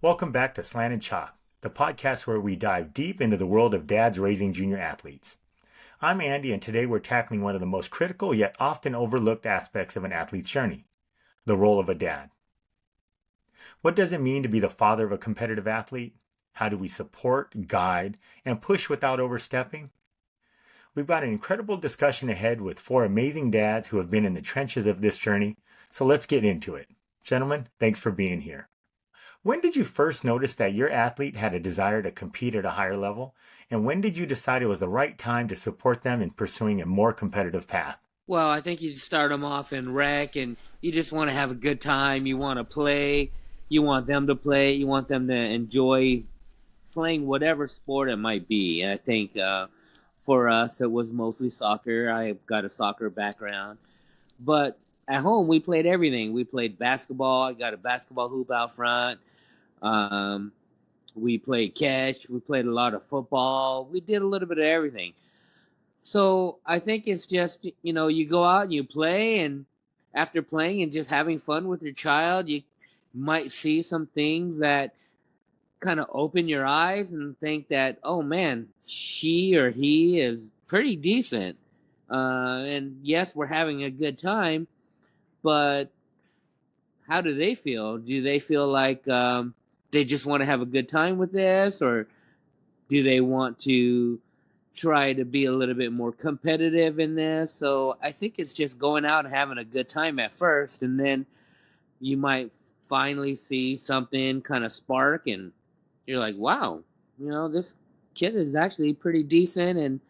Welcome back to Slanted Chalk, the podcast where we dive deep into the world of dads raising junior athletes. I'm Andy, and today we're tackling one of the most critical yet often overlooked aspects of an athlete's journey, the role of a dad. What does it mean to be the father of a competitive athlete? How do we support, guide, and push without overstepping? We've got an incredible discussion ahead with four amazing dads who have been in the trenches of this journey, so let's get into it. Gentlemen, thanks for being here. When did you first notice that your athlete had a desire to compete at a higher level? And when did you decide it was the right time to support them in pursuing a more competitive path? Well, I think you start them off in rec, and you just want to have a good time. You want to play. You want them to play. You want them to enjoy playing whatever sport it might be. And I think for us, it was mostly soccer. I've got a soccer background. But at home, we played everything. We played basketball. I got a basketball hoop out front. Um, we played catch. We played a lot of football. We did a little bit of everything. So I think it's just, you go out and you play, and after playing and just having fun with your child, you might see some things that kind of open your eyes and think that, oh man, she or he is pretty decent. And yes, we're having a good time, but how do they feel? Do they feel like they just want to have a good time with this, or do they want to try to be a little bit more competitive in this? So I think it's just going out and having a good time at first, and then you might finally see something kind of spark, and you're like, wow, this kid is actually pretty decent, and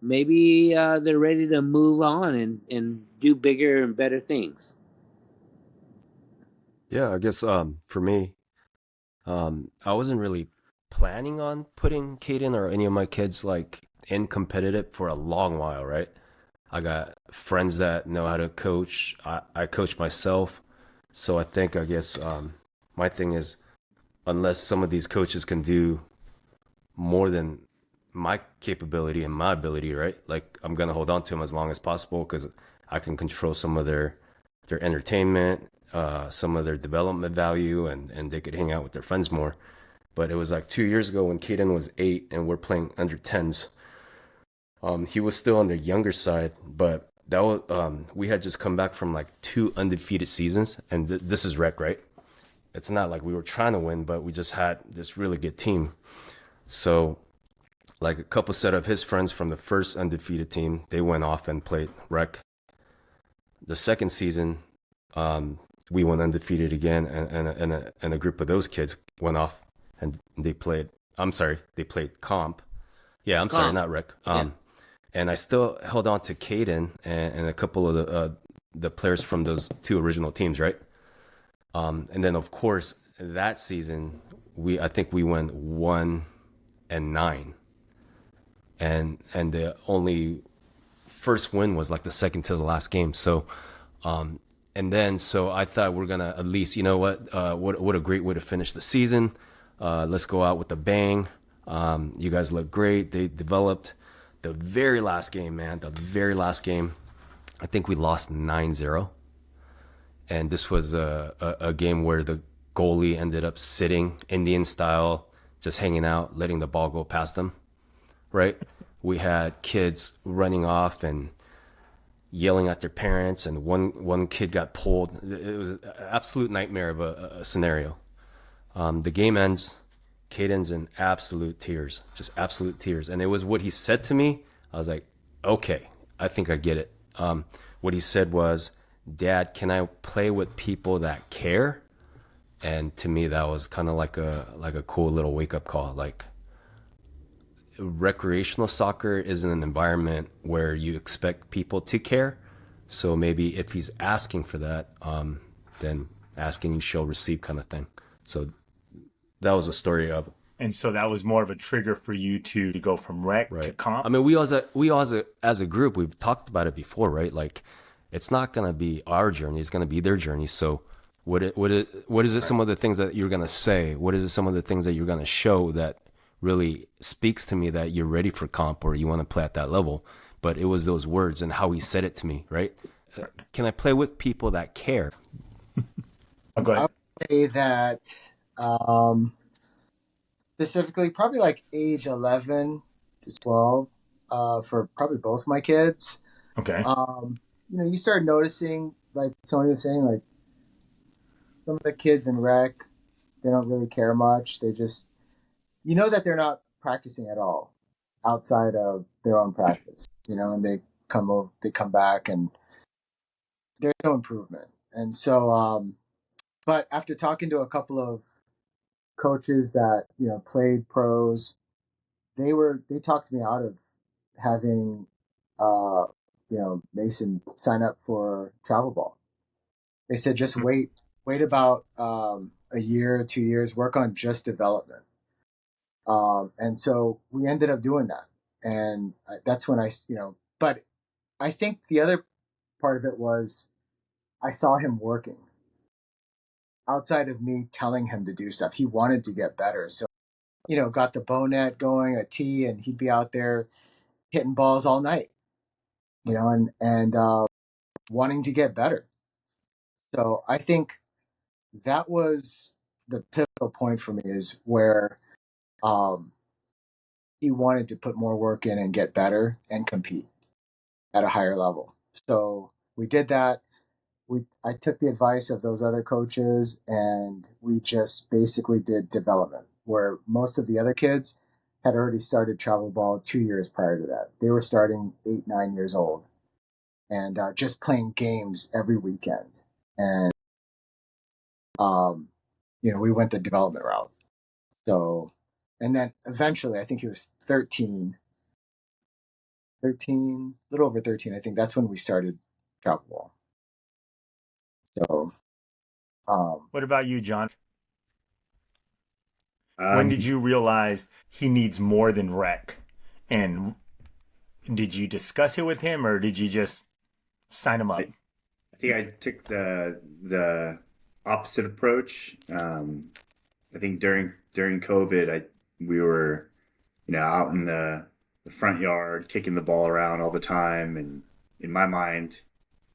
maybe they're ready to move on and do bigger and better things. Yeah, I guess for me, I wasn't really planning on putting Caden or any of my kids like in competitive for a long while, right? I got friends that know how to coach. I coach myself. So I guess my thing is, unless some of these coaches can do more than my capability and my ability, right? Like I'm gonna hold on to them as long as possible because I can control some of their entertainment, some of their development value, and they could hang out with their friends more. But it was like 2 years ago when Caden was 8 and we're playing under 10s. He was still on the younger side, but that was we had just come back from like 2 undefeated seasons, and this is rec, right? It's not like we were trying to win, but we just had this really good team. So, like a couple set of his friends from the first undefeated team, they went off and played rec. The second season, we went undefeated again, and a group of those kids went off and they played. I'm sorry, they played comp. Yeah, I'm sorry, not rec. Yeah. And I still held on to Caden and a couple of the players from those 2 original teams, right? And then of course that season I think we went 1-9, and the only first win was like the second to the last game. So so I thought we're gonna at least, what a great way to finish the season. Let's go out with a bang. You guys look great. They developed. The very last game, man, I think we lost 9-0. And this was a game where the goalie ended up sitting Indian style, just hanging out, letting the ball go past them, right? We had kids running off and yelling at their parents, and one kid got pulled. It was an absolute nightmare of a scenario. The game ends. Caden's in absolute tears, just absolute tears. And it was what he said to me. I was like, okay, I think I get it. What he said was, Dad, can I play with people that care? And to me, that was kind of like a cool little wake up call. Like, recreational soccer isn't an environment where you expect people to care. So maybe if he's asking for that, then asking you shall receive kind of thing. So that was the story of. And so that was more of a trigger for you to go from rec to comp? I mean, we all as a group, we've talked about it before, right? Like, it's not going to be our journey. It's going to be their journey. So what is it, right. Some of the things that you're going to say? What is it, some of the things that you're going to show that really speaks to me that you're ready for comp or you want to play at that level? But it was those words and how he said it to me, right? Can I play with people that care? Oh, go ahead. I would say that Um, Specifically, probably like age 11 to 12, for probably both my kids. Okay. You start noticing, like Tony was saying, like some of the kids in rec, they don't really care much. They just, that they're not practicing at all outside of their own practice, and they come back and there's no improvement. And so, but after talking to a couple of coaches that, played pros, they talked me out of having, uh, Mason sign up for travel ball. They said, just wait about, a year, 2 years, work on just development. And so we ended up doing that. And that's when but I think the other part of it was I saw him working outside of me telling him to do stuff. He wanted to get better. So, got the bow net going, a tee, and he'd be out there hitting balls all night, and wanting to get better. So I think that was the pivotal point for me, is where, um, he wanted to put more work in and get better and compete at a higher level. So we did that. I took the advice of those other coaches, and we just basically did development, where most of the other kids had already started travel ball 2 years prior to that. They were starting 8, 9 years old, and just playing games every weekend. And um, we went the development route. So, and then eventually, I think he was 13, a little over 13. I think that's when we started travel ball. So, What about you, John? When did Um, you realize he needs more than rec? And did you discuss it with him, or did you just sign him up? I, I think I took the opposite approach. I think during COVID, we were out in the front yard kicking the ball around all the time, and in my mind,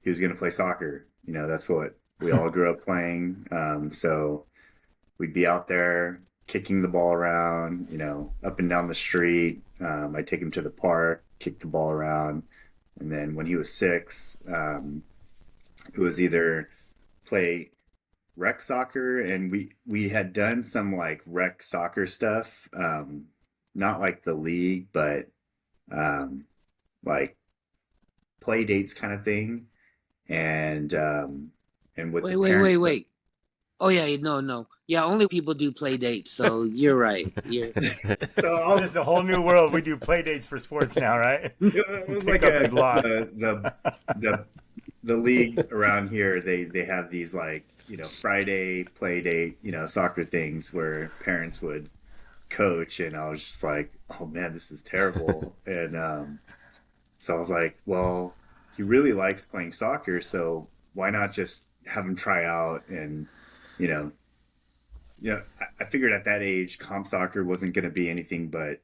he was going to play soccer. That's what we all grew up playing. So we'd be out there kicking the ball around, up and down the street. I'd take him to the park, kick the ball around. And then when he was 6, it was either play rec soccer, and we had done some like rec soccer stuff, not like the league, but um, like play dates kind of thing. And with the parent, Wait. Oh yeah, no. Yeah, only people do play dates, so you're right. You're so This is a whole new world. We do play dates for sports now, right? it was Pick like up his lot. the league around here. They have these like Friday play date soccer things where parents would coach, and I was just like, oh man, this is terrible. And so I was like, well, he really likes playing soccer, so why not just have him try out? And you know I figured at that age, comp soccer wasn't going to be anything but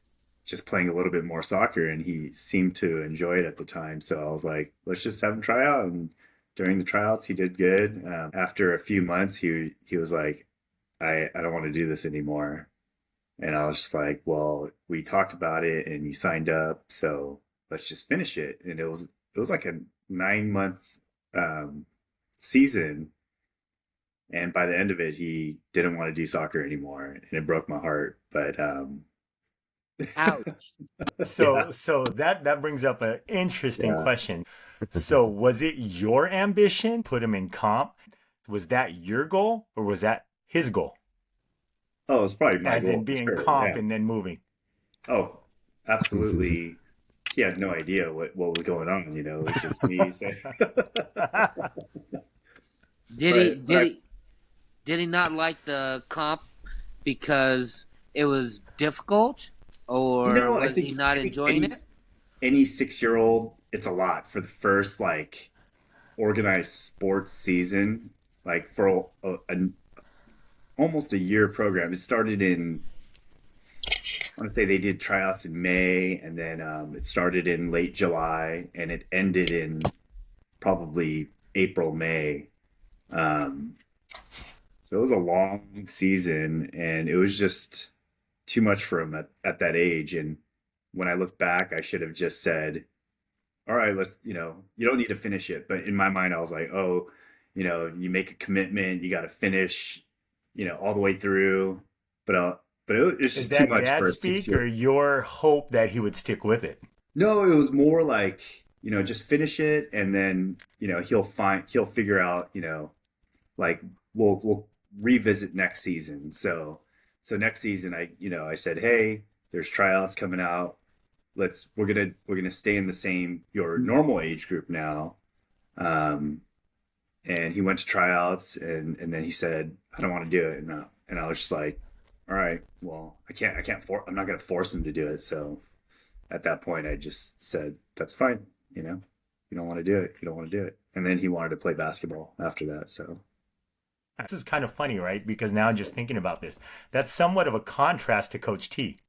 just playing a little bit more soccer, and he seemed to enjoy it at the time. So I was like, let's just have him try out. And during the tryouts, he did good. After a few months, he was like, I don't want to do this anymore. And I was just like, well, we talked about it, and you signed up, so let's just finish it. And it was like a 9-month season, and by the end of it, he didn't want to do soccer anymore, and it broke my heart. But ouch. yeah, So that brings up an interesting yeah. question. So was it your ambition put him in comp? Was that your goal, or was that his goal? Oh, it's probably my As in goal for being sure. comp Yeah. and then moving. Oh, absolutely. He had no idea what was going on. It was just me saying. Did he but did I, he did he not like the comp because it was difficult, or I was he think not enjoying it? any 6-year-old, it's a lot for the first like organized sports season, like for almost a year program. It started in, I want to say they did tryouts in May, and then it started in late July, and it ended in probably April, May. Um, So it was a long season, and it was just too much for him at that age. And when I look back, I should have just said, all right, let's, you don't need to finish it. But in my mind, I was like, oh, you make a commitment, you got to finish, all the way through. But it's Is just too that much dad for a speak 6 year. or your hope that he would stick with it? No, it was more like, just finish it, and then, he'll figure out, like we'll revisit next season. So next season, I said, hey, there's tryouts coming out. We're gonna stay in the same your normal age group now. Um, and he went to tryouts, and then he said, I don't want to do it, and I was just like, all right, well, I'm not gonna force him to do it. So at that point, I just said, that's fine. You don't want to do it, you don't want to do it. And then he wanted to play basketball after that. So This is kind of funny, right? Because now just thinking about this, that's somewhat of a contrast to Coach T,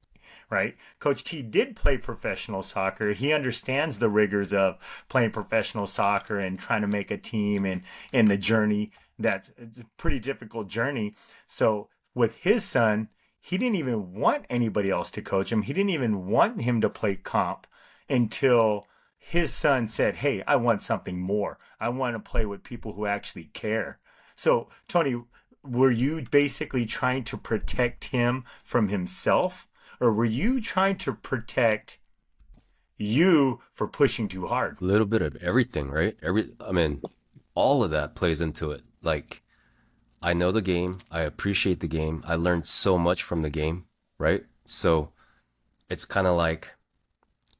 right? Coach T did play professional soccer. He understands the rigors of playing professional soccer and trying to make a team and in the journey. It's a pretty difficult journey. So with his son, he didn't even want anybody else to coach him. He didn't even want him to play comp until his son said, hey, I want something more. I want to play with people who actually care. So, Tony, were you basically trying to protect him from himself? Or were you trying to protect you for pushing too hard? A little bit of everything, right? I mean, all of that plays into it. Like, I know the game. I appreciate the game. I learned so much from the game, right? So it's kind of like,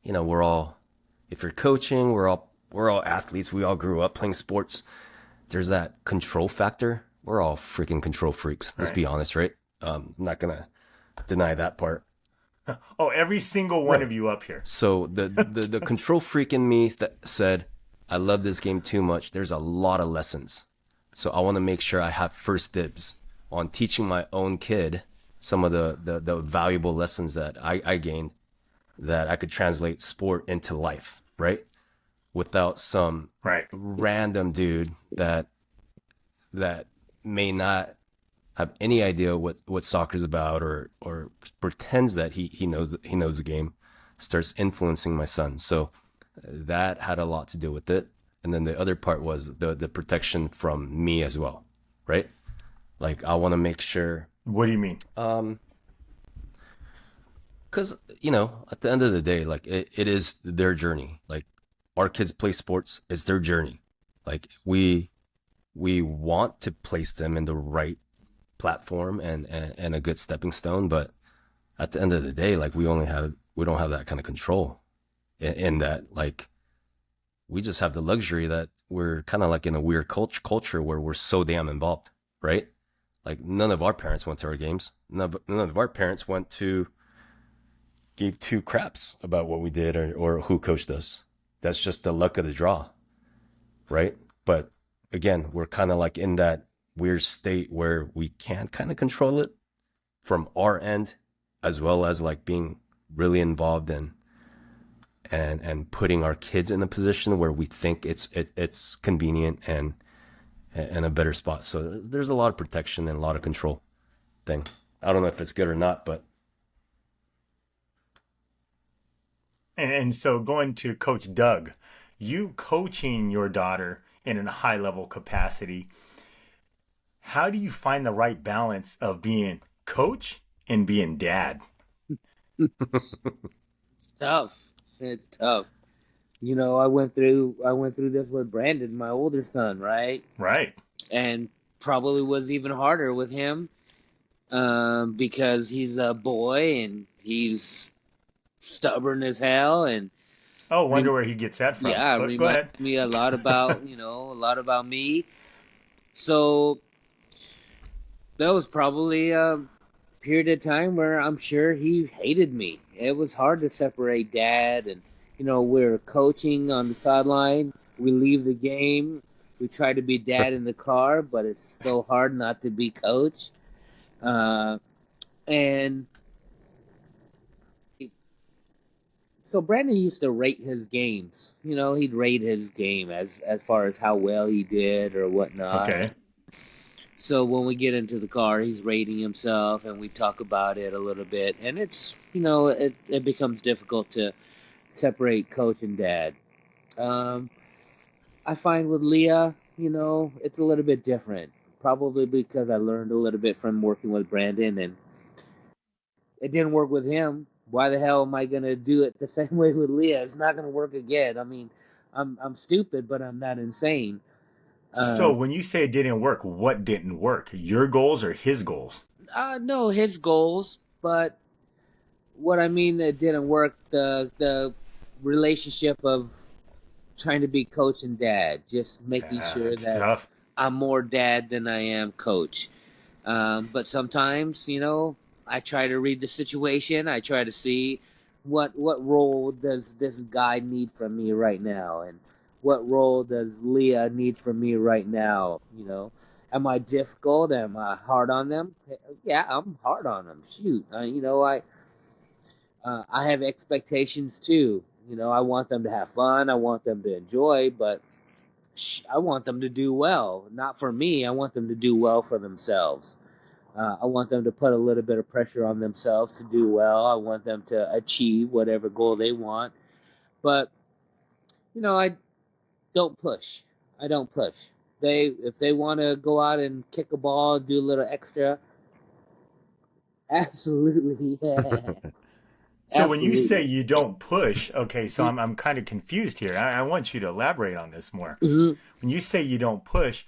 if you're coaching, we're all athletes. We all grew up playing sports. There's that control factor. We're all freaking control freaks. Let's be honest, right? I'm not gonna deny that part. Oh, every single one of you up here. So the control freak in me that said, I love this game too much. There's a lot of lessons. So I want to make sure I have first dibs on teaching my own kid some of the valuable lessons that I gained, that I could translate sport into life, right? Without some random dude that may not have any idea what soccer's about, or pretends that he knows the game, starts influencing my son. So that had a lot to do with it. And then the other part was the protection from me as well, right? Like, I want to make sure. What do you mean? Because, at the end of the day, like, it is their journey. Like, our kids play sports, it's their journey. Like, we want to place them in the right platform and a good stepping stone, but at the end of the day, like, we don't have that kind of control in that, like, we just have the luxury that we're kind of like in a weird culture where we're so damn involved, right? Like, none of our parents went to our games. None of our parents gave two craps about what we did or who coached us. That's just the luck of the draw, right? But again, we're kind of like in that weird state where we can kind of control it from our end, as well as like being really involved in and putting our kids in a position where we think it's convenient and a better spot. So there's a lot of protection and a lot of control thing. I don't know if it's good or not, but. And so going to Coach Doug, you coaching your daughter in a high level capacity, how do you find the right balance of being coach and being dad? It's tough. It's tough. I went through this with Brandon, my older son, right? Right. And probably was even harder with him, because he's a boy and he's stubborn as hell, and wonder where he gets that from. yeah, But go ahead. reminds me a lot about a lot about me. So that was probably a period of time where I'm sure he hated me. It was hard to separate dad and we're coaching on the sideline. We leave the game. We try to be dad in the car, but it's so hard not to be coach. And so Brandon used to rate his games. He'd rate his game as far as how well he did or whatnot. Okay. So when we get into the car, he's rating himself, and we talk about it a little bit. And it's, it becomes difficult to separate coach and dad. Um, I find with Leah, it's a little bit different. Probably because I learned a little bit from working with Brandon, and it didn't work with him. Why the hell am I gonna do it the same way with Leah? It's not gonna work again. I mean, I'm stupid, but I'm not insane. So when you say it didn't work, what didn't work? Your goals or his goals? No, his goals, but what I mean that didn't work, the relationship of trying to be coach and dad, just making sure It's that tough. I'm more dad than I am coach. But sometimes, I try to read the situation. I try to see what role does this guy need from me right now, and what role does Leah need from me right now. Am I difficult? Am I hard on them? Yeah, I'm hard on them. Shoot, I have expectations too. I want them to have fun. I want them to enjoy, but I want them to do well. Not for me. I want them to do well for themselves. I want them to put a little bit of pressure on themselves to do well. I want them to achieve whatever goal they want. But, I don't push. I don't push. If they want to go out and kick a ball and do a little extra, absolutely, yeah. So when you say Absolutely. you don't push, okay, so I'm kind of confused here. I want you to elaborate on this more. Mm-hmm. When you say you don't push,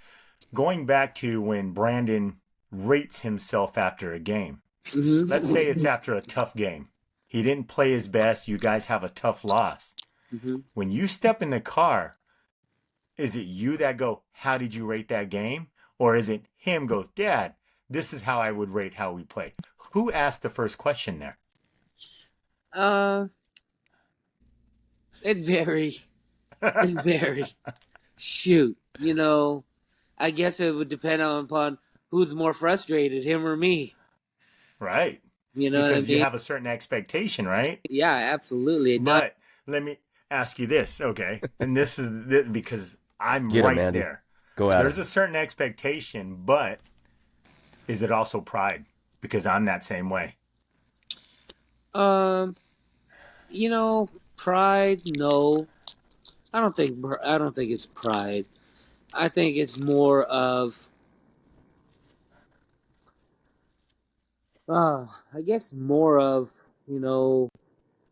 going back to when Brandon rates himself after a game, Mm-hmm. let's say it's after a tough game. He didn't play his best. You guys have a tough loss. Mm-hmm. When you step in the car, is it you that go, how did you rate that game? Or is it him go, Dad, this is how I would rate how we play? Who asked the first question there? Uh, it varies. It varies. Shoot, I guess it would depend upon who's more frustrated, him or me. Right. You know what I Because you mean? have a certain expectation, right? Yeah, absolutely. It does. But let me ask you this, okay? And this is because I'm Get him, right Andy. there. Go at There's it. a certain expectation, but is it also pride? Because I'm that same way. Um, pride. No, I don't think it's pride. I think it's more of. I guess more of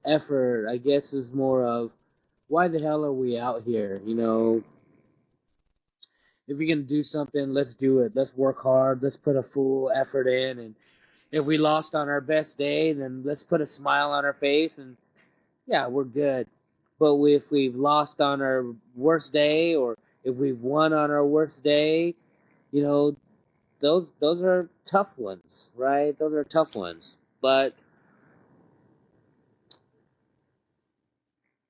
effort. I guess is more of why the hell are we out here? If you're gonna do something, let's do it. Let's work hard. Let's put a full effort in. And if we lost on our best day, then let's put a smile on our face, and yeah, we're good. But if we've lost on our worst day, or if we've won on our worst day, you know, those are tough ones, right? Those are tough ones. But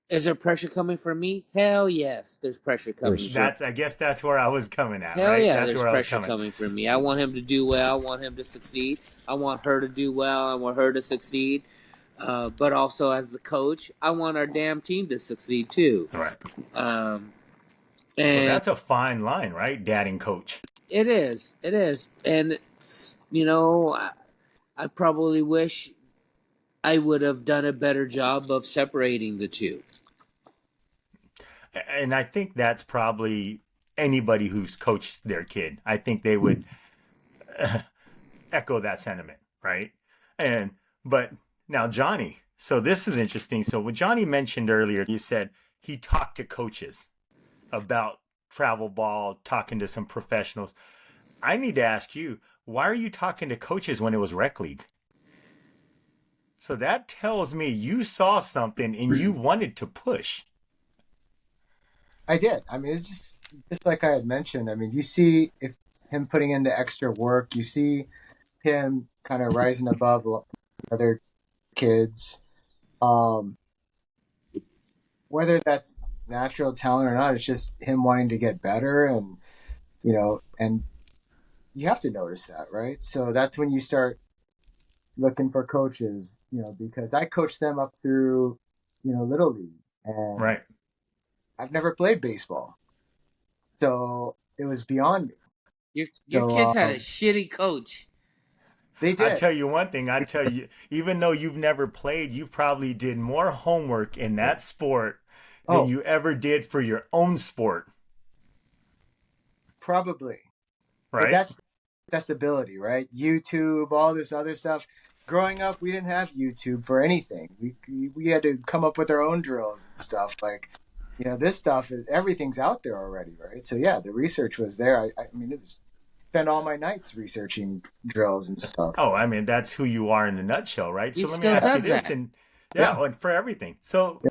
is there pressure coming from me? Hell yes, there's pressure For coming from. sure. I guess that's where I was coming at, Hell right? yeah, That's there's where I was pressure coming. coming from me. I want him to do well. I want him to succeed. I want her to do well. I want her to succeed. But also, as the coach, I want our damn team to succeed too. Right. Um, So and that's a fine line, right? Dad and coach. it is, and I probably wish I would have done a better job of separating the two. And I think that's probably anybody who's coached their kid. I think they would echo that sentiment, right? And but now Johnny. So this is interesting. So what Johnny mentioned earlier, you said he talked to coaches about travel ball, talking to some professionals. I need to ask you, why are you talking to coaches when it was rec league? So that tells me you saw something and you wanted to push. I did. I mean, it's just like I had mentioned. I mean, you see if him putting into extra work, you see him kind of rising above other kids. Um, whether that's natural talent or not, it's just him wanting to get better, and and you have to notice that, right? So that's when you start looking for coaches, because I coached them up through, little league, and Right. I've never played baseball, so it was beyond me. Your So kids had a shitty coach. they I did. tell you one thing, I tell you, even though you've never played, you probably did more homework in that sport than Oh, you ever did for your own sport, probably. But right? that's accessibility, right? YouTube, all this other stuff. Growing up, we didn't have YouTube for anything. We had to come up with our own drills and stuff. Like, this stuff is everything's out there already, right? So yeah, the research was there. I mean, it was spend all my nights researching drills and stuff. Oh, I mean, that's who you are in a nutshell, right? He So let me still ask you does this, that. and Yeah. yeah, and for everything. So Yeah.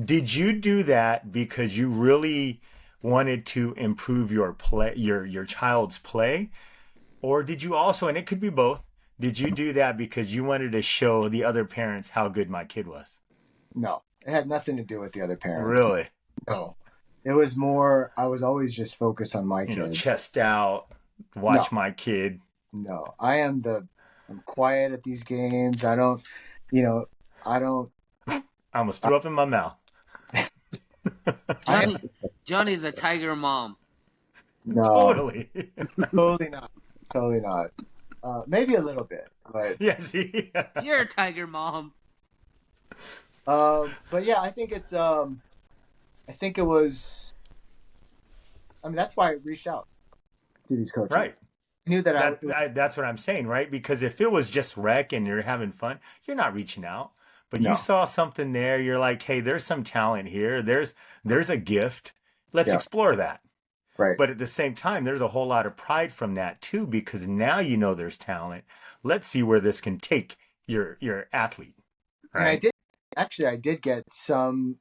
did you do that because you really wanted to improve your play, your child's play, or did you also, and it could be both, did you do that because you wanted to show the other parents how good my kid was? No, it had nothing to do with the other parents. Really? No, it was more. I was always just focused on my kid. Chest out, No, watch my kid. no, I'm quiet at these games. I don't, you know, I don't. I almost threw up in my mouth. I am Johnny Johnny's a tiger mom. no, Totally. totally not, totally not. Maybe a little bit, but Yeah, see? You're a tiger mom. but yeah, I think it's I think it was. I mean, that's why I reached out to these Right. coaches. I knew that That's what I'm saying, right? Because if it was just rec and you're having fun, you're not reaching out. But you no, saw something there, you're like, hey, there's some talent here. There's a gift. Let's yeah, explore that. right. But at the same time, there's a whole lot of pride from that too, because now you know there's talent. Let's see where this can take your athlete, And I right? did actually, I did get some.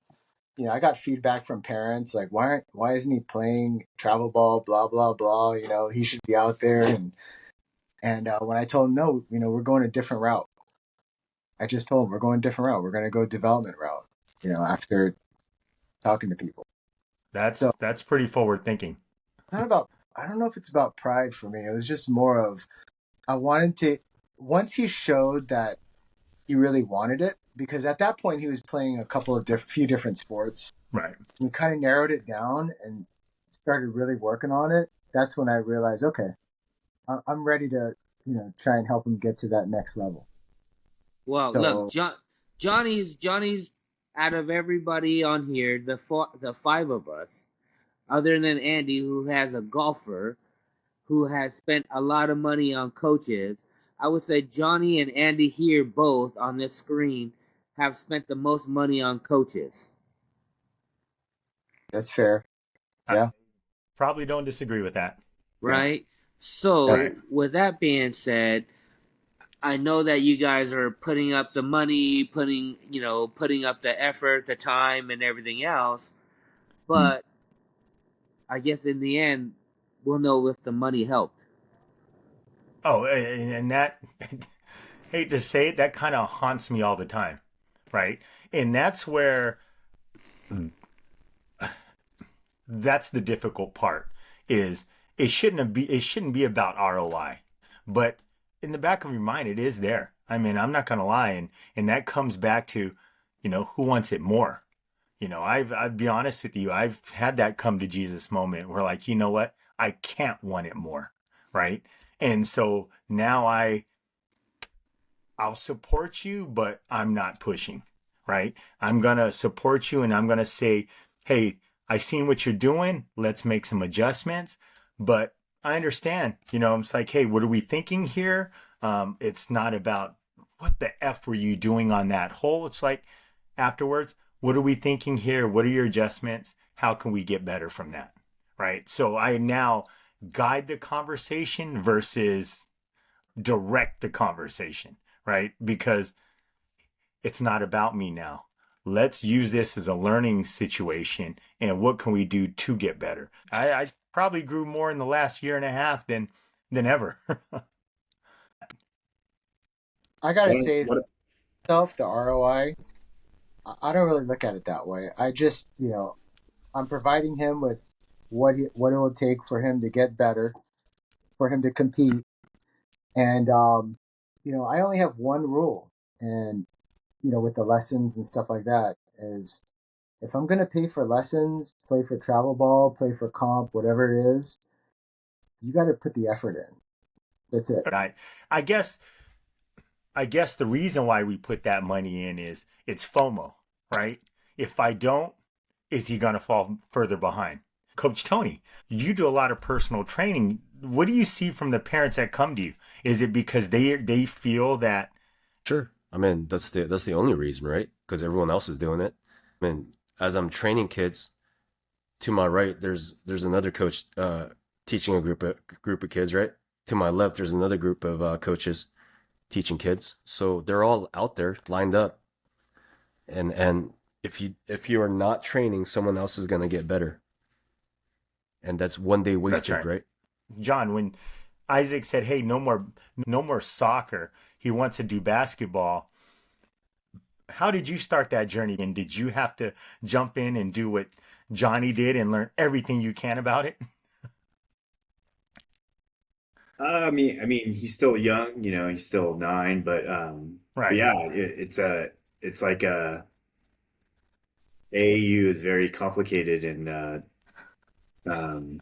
I got feedback from parents like, why isn't he playing travel ball? Blah blah blah. He should be out there. And when I told him no, we're going a different route. I just told him we're going a different route. We're going to go development route. After talking to people. So That's pretty forward thinking. not about. I don't know if it's about pride for me. It was just more of I wanted to. Once he showed that he really wanted it, because at that point he was playing a couple of few different sports. Right. We kind of narrowed it down and started really working on it. That's when I realized, okay, I'm ready to, try and help him get to that next level. Well, look, So Johnny's out of everybody on here, the five of us, other than Andy, who has a golfer, who has spent a lot of money on coaches. I would say Johnny and Andy here both on this screen have spent the most money on coaches. that's fair. I Yeah, probably don't disagree with that. yeah. Right? So, Right. with that being said, I know that you guys are putting up the money, putting up the effort, the time, and everything else. Mm. But I guess in the end, we'll know if the money helped. Oh, and that, hate to say it, that kind of haunts me all the time, right? And that's the difficult part is it shouldn't be about ROI, but in the back of your mind, it is there. I mean, I'm not gonna lie, and that comes back to, who wants it more. I'll be honest with you, I've had that come to Jesus moment where like, you know what, I can't want it more, right? And so now I'll support you, but I'm not pushing, right? I'm going to support you and I'm going to say, hey, I seen what you're doing. Let's make some adjustments. But I understand, it's like, hey, what are we thinking here? It's not about what the F were you doing on that hole? It's like afterwards, what are we thinking here? What are your adjustments? How can we get better from that? Right. So I now guide the conversation versus direct the conversation, right? Because it's not about me now. Let's use this as a learning situation and what can we do to get better? I probably grew more in the last year and a half than ever. I gotta What, say, what, myself, the ROI, I don't really look at it that way. I just, I'm providing him with what it will take for him to get better, for him to compete, and I only have one rule, and with the lessons and stuff like that, is if I'm gonna pay for lessons, play for travel ball, play for comp, whatever it is, you got to put the effort in. That's it. I guess the reason why we put that money in is it's FOMO, right? If I don't, is he going to fall further behind? Coach Tony, you do a lot of personal training. What do you see from the parents that come to you? Is it because they feel that? Sure. I mean, that's the only reason, right? Because everyone else is doing it. I mean, as I'm training kids, to my right, there's another coach teaching a group of kids, right? To my left, there's another group of coaches teaching kids. So they're all out there lined up, and if you are not training, someone else is gonna get better, and that's one day wasted, right? John, when Isaac said, "Hey, no more soccer," he wants to do basketball. How did you start that journey? And did you have to jump in and do what Johnny did and learn everything you can about it? I mean, he's still young, he's still 9, but Right. yeah, it's like AAU is very complicated, and um,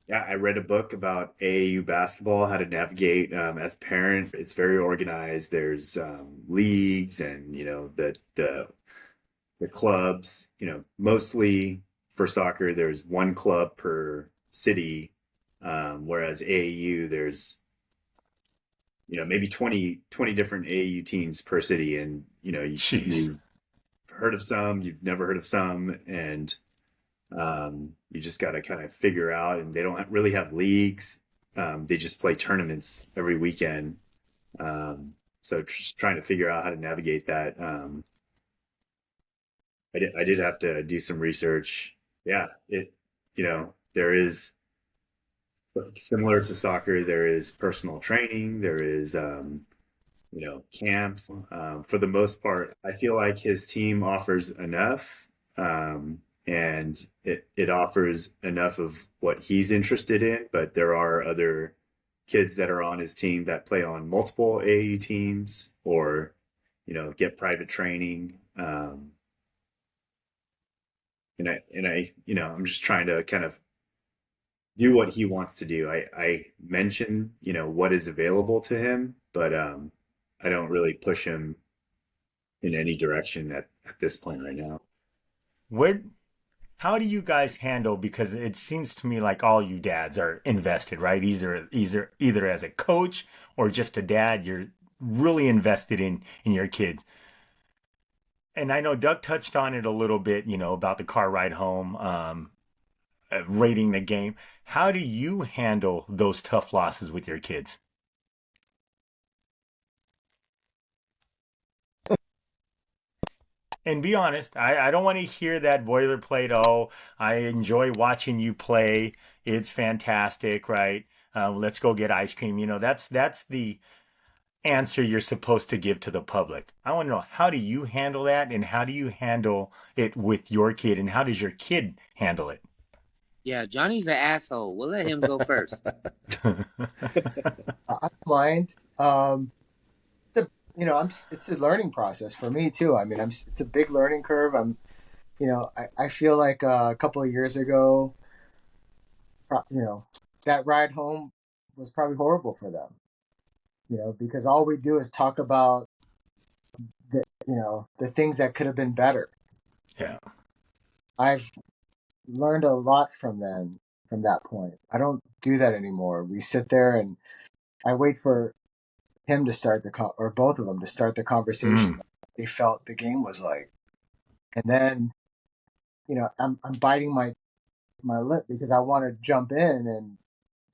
yeah, I read a book about AAU basketball, how to navigate as a parent. It's very organized. There's leagues and the clubs. Mostly for soccer, there's one club per city, whereas AAU there's maybe 20 different AAU teams per city, and Jeez. you've heard of some, you've never heard of some, and you just got to kind of figure out. And they don't really have leagues. They just play tournaments every weekend. So just trying to figure out how to navigate that. I did have to do some research. Yeah, there is, similar to soccer, there is personal training, there is camps. For the most part, I feel like his team offers enough, and it offers enough of what he's interested in. But there are other kids that are on his team that play on multiple AAU teams, or get private training. I'm just trying to kind of do what he wants to do. I mention what is available to him, but I don't really push him in any direction at this point right now. Where How do you guys handle, because it seems to me like all you dads are invested, right? Either as a coach or just a dad, you're really invested in your kids. And I know Doug touched on it a little bit, about the car ride home, rating the game. How do you handle those tough losses with your kids? And be honest, I don't want to hear that boilerplate. Oh, I enjoy watching you play. It's fantastic, right? Let's go get ice cream. That's the answer you're supposed to give to the public. I want to know, how do you handle that, and how do you handle it with your kid, and how does your kid handle it? Yeah, Johnny's an asshole. We'll let him go first. I don't mind. It's a learning process for me too. I mean, it's a big learning curve. I feel like a couple of years ago, that ride home was probably horrible for them. Because all we do is talk about the things that could have been better. Yeah. I've learned a lot from them from that point. I don't do that anymore. We sit there and I wait for him to start or both of them to start the conversations. They felt the game was like, and then I'm biting my lip because I want to jump in, and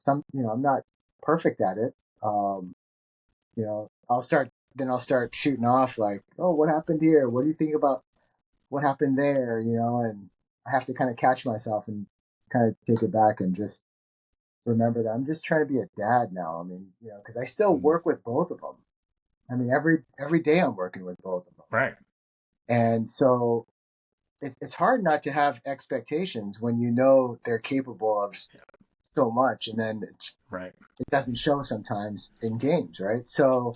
I'm not perfect at it. I'll start shooting off like, oh, what happened here? What do you think about what happened there? And I have to kind of catch myself and kind of take it back and just remember that I'm just trying to be a dad now. I mean, because I still work with both of them. I mean, every day I'm working with both of them. Right. And so it's hard not to have expectations when they're capable of so much, and then Right. it doesn't show sometimes in games, right? So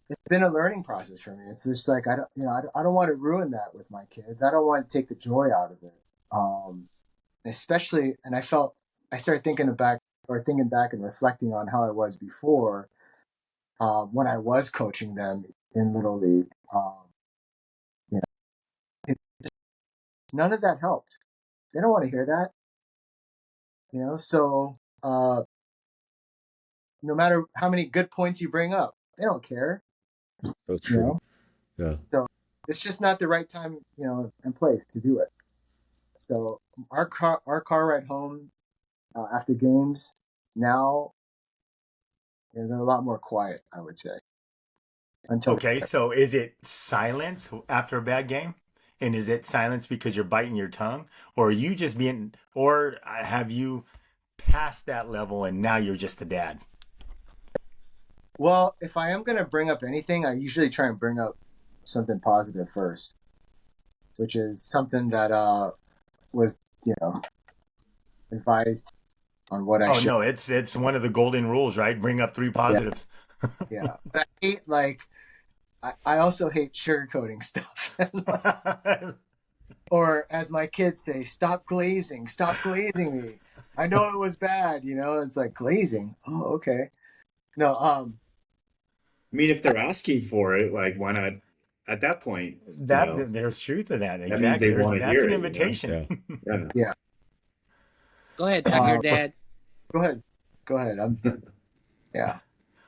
it's been a learning process for me. It's just like I don't want to ruin that with my kids. I don't want to take the joy out of it. especially, and I started thinking back and reflecting on how I was before, when I was coaching them in Little League. You know, none of that helped. They don't want to hear that, so, no matter how many good points you bring up, they don't care, So you true. know? Yeah. So it's just not the right time, and place to do it. So our car ride home, after games now, they're a lot more quiet, I would say. Until Okay, so is it silence after a bad game? And is it silence because you're biting your tongue? Or are you just being, or have you passed that level and now you're just a dad? Well, if I am going to bring up anything, I usually try and bring up something positive first, which is something that was, advised on what I Oh should. no, it's one of the golden rules, right? Bring up three Yeah, positives. yeah. But I hate, I also hate sugarcoating stuff. Or as my kids say, stop glazing me. I know it was bad, it's like glazing. Oh, okay. No, I mean, if they're asking for it, like, why not? At that point, That there's truth to that. that means they Exactly. want to That's hear an it. invitation. Yeah. Yeah. yeah. Go ahead, Tucker, Uh, Dad. Go ahead. Go ahead. Yeah.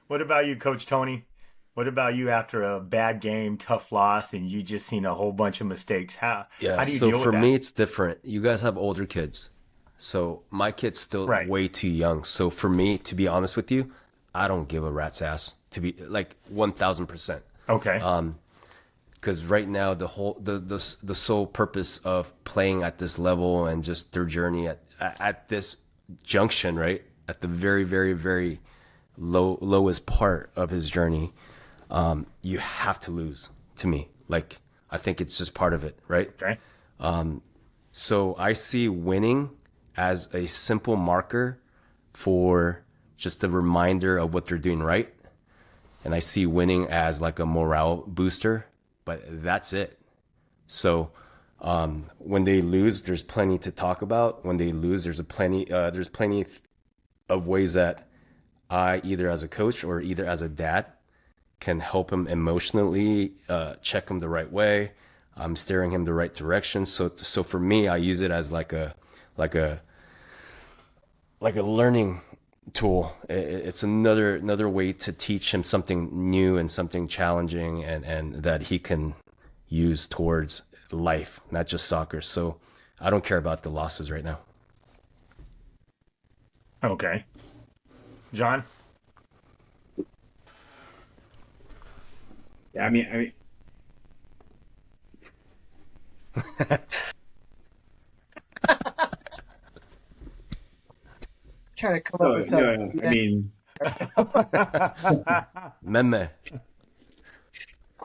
What about you, Coach Tony? What about you after a bad game, tough loss, and you just seen a whole bunch of mistakes? Yeah. How do you So deal for with me, that? it's different. You guys have older kids. So my kid's still Right. way too young. So for me, to be honest with you, I don't give a rat's ass, to be like 1000%. Okay. Because right now the sole purpose of playing at this level and just their journey at this junction, right, at the very very very lowest part of his journey, you have to lose. To me, like, I think it's just part of it, right? Okay. So I see winning as a simple marker for just a reminder of what they're doing right, and I see winning as like a morale booster, but that's it. So when they lose, there's plenty to talk about. When they lose, there's plenty of ways that I, either as a coach or either as a dad, can help him emotionally, check him the right way, steering him the right direction. So for me, I use it as like a like a learning tool. It's another way to teach him something new and something challenging, and that he can use towards life, not just soccer. So I don't care about the losses right now. Okay. John? Yeah. I mean, Trying to come up no, with some. no. I mean, Meme.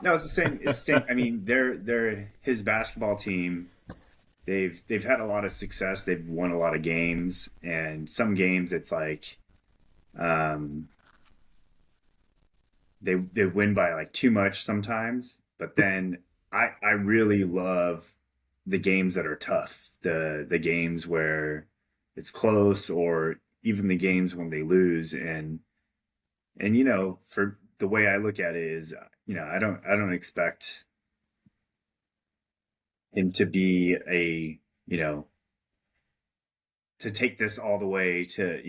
no, it's the same. It's the same. I mean, they're his basketball team. They've had a lot of success. They've won a lot of games, and some games it's like, um, they win by like too much sometimes. But then I really love the games that are tough. The games where it's close, or even the games when they lose. And for the way I look at it is, I don't expect him to be you know to take this all the way to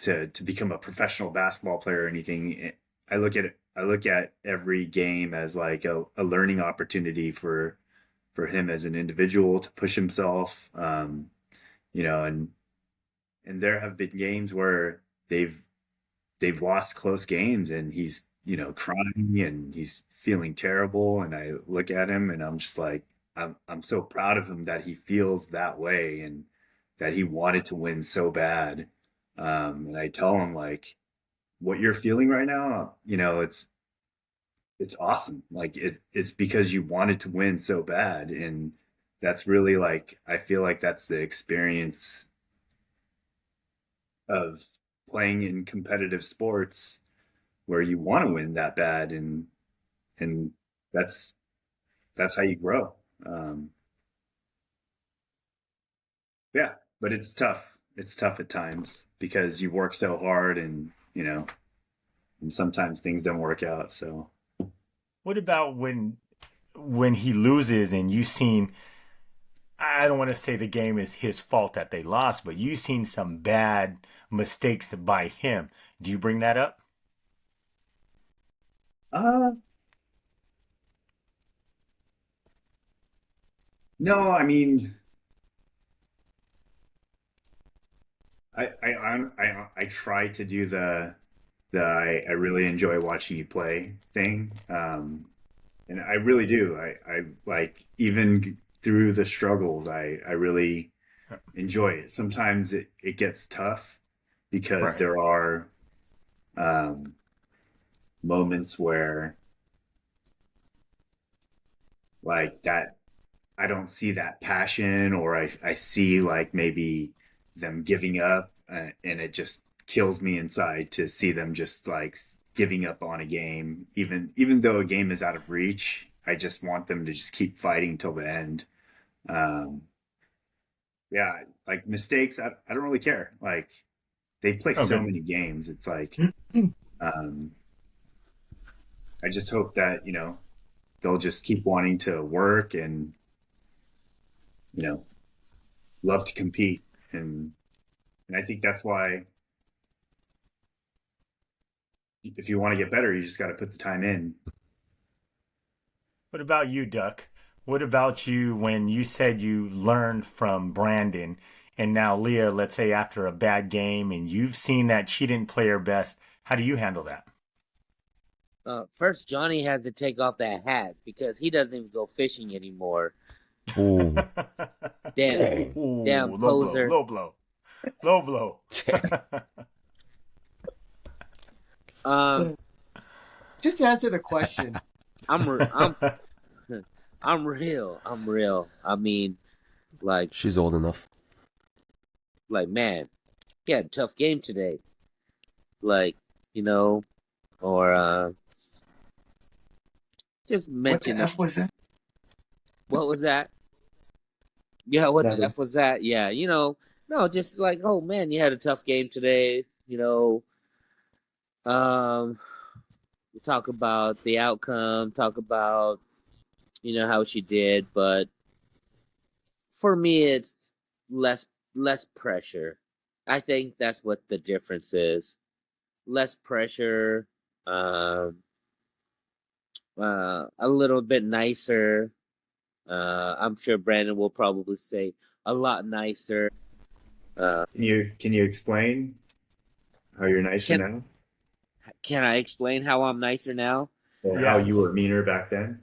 to become a professional basketball player or anything. I look at every game as like a learning opportunity for him as an individual to push himself. And there have been games where they've lost close games, and he's crying and he's feeling terrible, and I look at him and I'm just like, I'm so proud of him that he feels that way, and that he wanted to win so bad. And I tell him, like, what you're feeling right now, it's awesome. Like, it's because you wanted to win so bad. And that's really, like, I feel like that's the experience of playing in competitive sports, where you want to win that bad. And that's how you grow. um Yeah, but it's tough. It's tough at times because you work so hard, and and sometimes things don't work out. So What about when he loses and you seen, I don't want to say the game is his fault that they lost, but you seen some bad mistakes by him. Do you bring that up? uh no, I mean, I try to do the I really enjoy watching you play thing. And I really do. I like, even through the struggles, I really enjoy it. Sometimes it gets tough because Right. there are um, moments where, like, that I don't see that passion, or I see like maybe them giving up, and it just kills me inside to see them just like giving up on a game, even though a game is out of reach. I just want them to just keep fighting till the end. Um, yeah, like mistakes, I don't really care. Like, they play so Okay. many games. It's like, um, I just hope that they'll just keep wanting to work, and you know love to compete, and I think that's why, if you want to get better, you just got to put the time in. What about you, Duck? What about you when you said you learned from Brandon and now Leah, let's say after a bad game and you've seen that she didn't play her best, how do you handle that? First, Johnny has to take off that hat because he doesn't even go fishing anymore. Ooh, Damn, dang, damn Ooh, low blow, poser. low blow, low blow. dang. Um, Just answer the question. I'm I'm real. I'm real. I mean, like She's old enough. man, he had a tough game today. Like, you know, or just What the mention F was that? what was that? Yeah, what the Nothing. F was that? Yeah, no, just like, oh man, you had a tough game today. Um, talk about the outcome, talk about how she did, but for me, it's less less pressure. I think that's what the difference is. Less pressure, um, a little bit nicer. I'm sure Brandon will probably say a lot nicer. Uh, Can you explain how you're nicer can now, can I explain how I'm nicer now? or how you Yes. were meaner back then?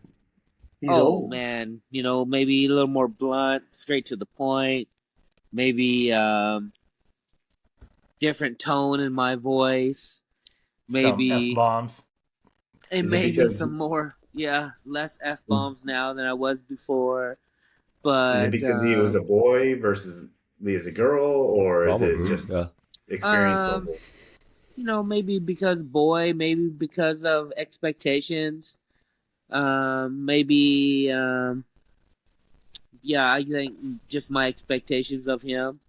He's Oh old. man, maybe a little more blunt, straight to the point. Maybe different tone in my voice. Some F Maybe bombs. it Is it may be because some more, yeah, less f is bombs now than I was before. it But because he was a boy versus Lee as a girl, or is it Probably, just yeah. experience um, level? maybe because boy, maybe because of expectations. Maybe yeah, I think just my expectations of him.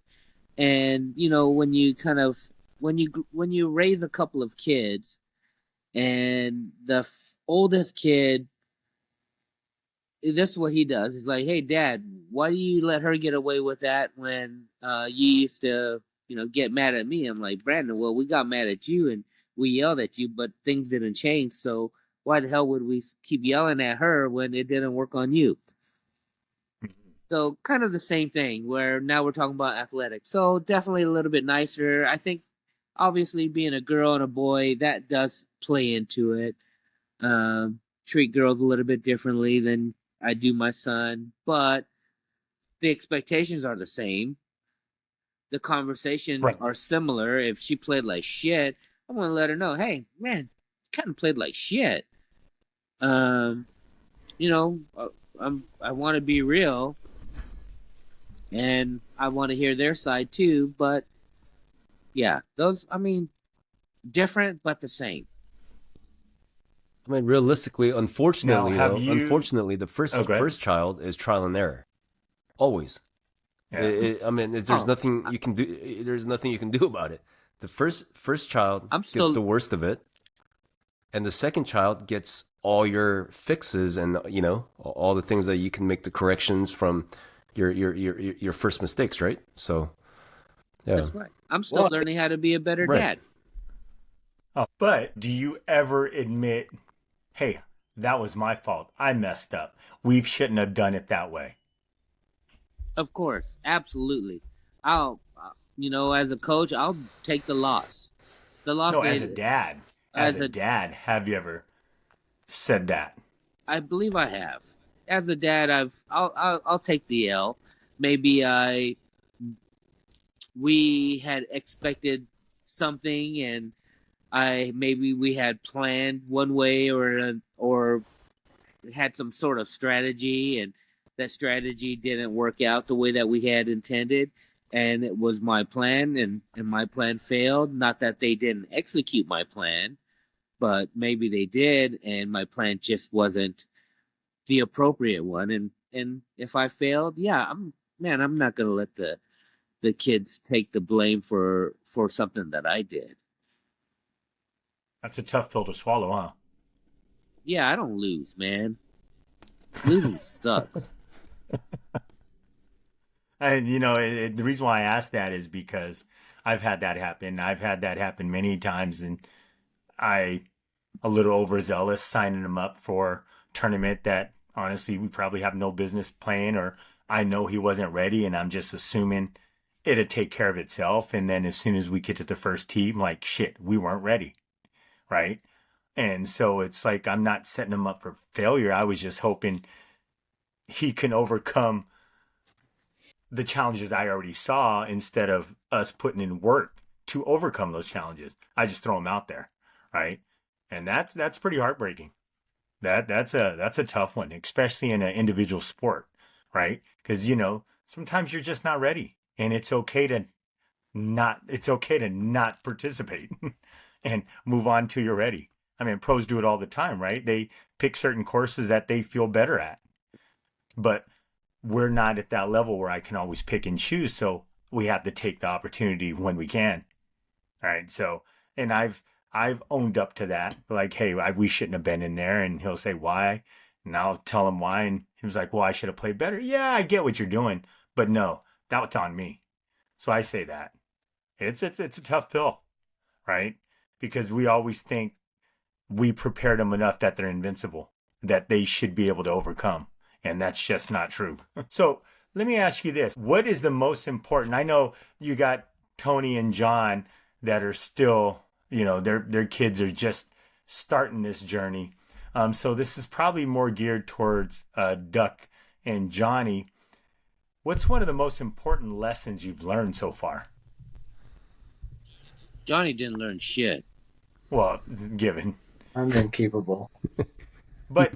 And when you kind of when you raise a couple of kids, and the oldest kid, this is what he does. He's like, "Hey, Dad, why do you let her get away with that when you used to, get mad at me?" I'm like, "Brandon, well, we got mad at you and we yelled at you, but things didn't change. So why the hell would we keep yelling at her when it didn't work on you?" So kind of the same thing. Where now we're talking about athletics. So definitely a little bit nicer. I think, obviously, being a girl and a boy, that does play into it. Treat girls a little bit differently than I do my son, but the expectations are the same. The conversations Right. are similar. If she played like shit, I'm gonna let her know, hey, man, kind of played like shit. Um, you know, uh, I want to be real, and I want to hear their side too. But yeah, those, I mean, different but the same. I mean, realistically, Now, have you? unfortunately, the first Okay. first child is trial and error, always. Yeah. I mean, there's Oh, nothing you can do. There's nothing you can do about it. The first child I'm gets the still worst of it, and the second child gets all your fixes and all the things that you can make the corrections from your first mistakes, right? So yeah, that's right. I'm still Well, learning how to be a better right. dad. Oh, but do you ever admit, hey, that was my fault. I messed up. We shouldn't have done it that way. Of course, absolutely. I'll, as a coach, I'll take the loss. The loss No, is as as a a. dad, have you ever said that? I believe I have. As a dad, I'll take the L. Maybe we had expected something, and maybe we had planned one way or had some sort of strategy, and that strategy didn't work out the way that we had intended, and it was my plan, and my plan failed. Not that they didn't execute my plan, but maybe they did, and my plan just wasn't the appropriate one. And if I failed, yeah, I'm not gonna let the kids take the blame for something that I did. That's a tough pill to swallow, huh? Yeah, I don't lose, man. Losing sucks. And the reason why I asked that is because I've had that happen. I've had that happen many times, and I a little overzealous signing them up for tournament that honestly we probably have no business playing, or I know he wasn't ready, and I'm just assuming it'd take care of itself. And then as soon as we get to the first team, like shit, we weren't ready, right? And so it's like I'm not setting him up for failure. I was just hoping he can overcome the challenges I already saw instead of us putting in work to overcome those challenges. I just throw them out there, right? And that's pretty heartbreaking. That's a tough one, especially in an individual sport, right? Because sometimes you're just not ready, and it's okay to not participate and move on till you're ready. I mean, pros do it all the time, right? They pick certain courses that they feel better at, but we're not at that level where I can always pick and choose. So we have to take the opportunity when we can. All right. So, and I've owned up to that. Like, hey, we shouldn't have been in there. And he'll say why, and I'll tell him why. And he was like, well, I should have played better. Yeah, I get what you're doing, but no, that was on me. So I say that it's a tough pill, right? Because we always think we prepared them enough that they're invincible, that they should be able to overcome. And that's just not true. So let me ask you this. What is the most important? I know you got Tony and John that are still, their kids are just starting this journey. So this is probably more geared towards Duck and Johnny. What's one of the most important lessons you've learned so far? Johnny didn't learn shit. Well, given. I'm incapable. But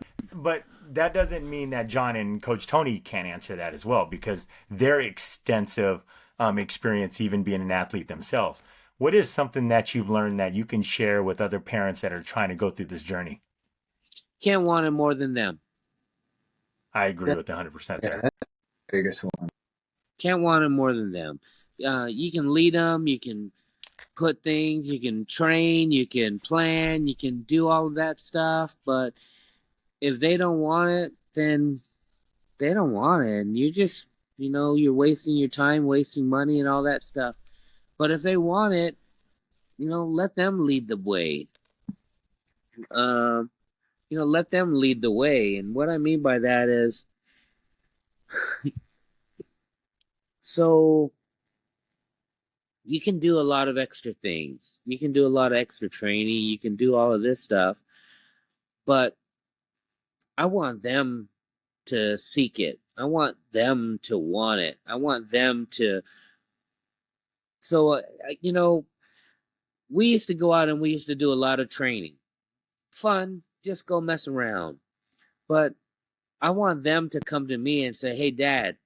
that doesn't mean that John and Coach Tony can't answer that as well, because their extensive experience, even being an athlete themselves. What is something that you've learned that you can share with other parents that are trying to go through this journey? Can't want it more than them. I agree with 100% Yeah, there. that's the biggest one. Can't want it more than them. You can lead them. You can put things. You can train. You can plan. You can do all of that stuff. But if they don't want it, then they don't want it, and you just you're wasting your time, wasting money, and all that stuff. But if they want it, let them lead the way. Um, let them lead the way. And what I mean by that is, so you can do a lot of extra things. You can do a lot of extra training. You can do all of this stuff, but I want them to seek it. I want them to want it. I want them to. So, we used to go out and we used to do a lot of training. Fun, just go mess around. But I want them to come to me and say, "Hey, Dad,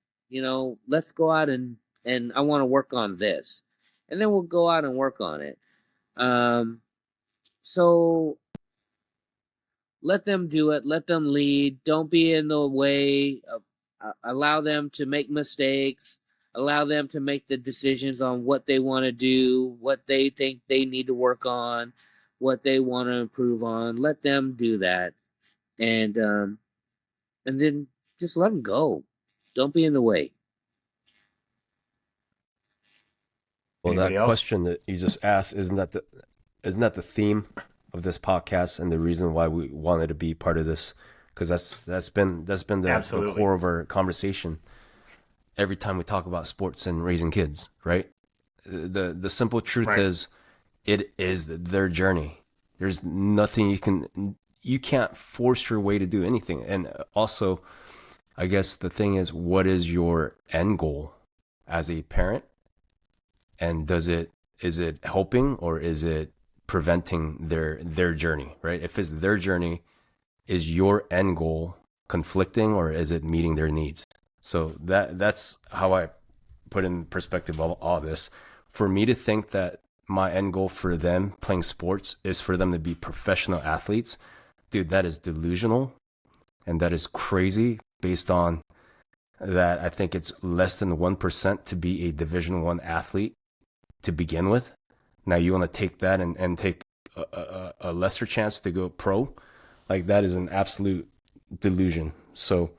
let's go out and I want to work on this," and then we'll go out and work on it. So let them do it. Let them lead. Don't be in the way. Allow them to make mistakes. Allow them to make the decisions on what they want to do, what they think they need to work on, what they want to improve on. Let them do that, and then just let them go. Don't be in the way. Well, Anybody that else? question that you just asked, isn't that the theme of this podcast and the reason why we wanted to be part of this? Because that's been the Absolutely. core of our conversation every time we talk about sports and raising kids, right? The simple truth Right. is, it is their journey. There's nothing you can't force your way to do anything. And also, I guess the thing is, what is your end goal as a parent? And is it helping or is it preventing their journey, right? If it's their journey, is your end goal conflicting or is it meeting their needs? So that's how I put in perspective all this. For me to think that my end goal for them playing sports is for them to be professional athletes, dude, that is delusional and that is crazy based on that. I think it's less than 1% to be a Division I athlete to begin with. Now you want to take that and take a lesser chance to go pro, like that is an absolute delusion. So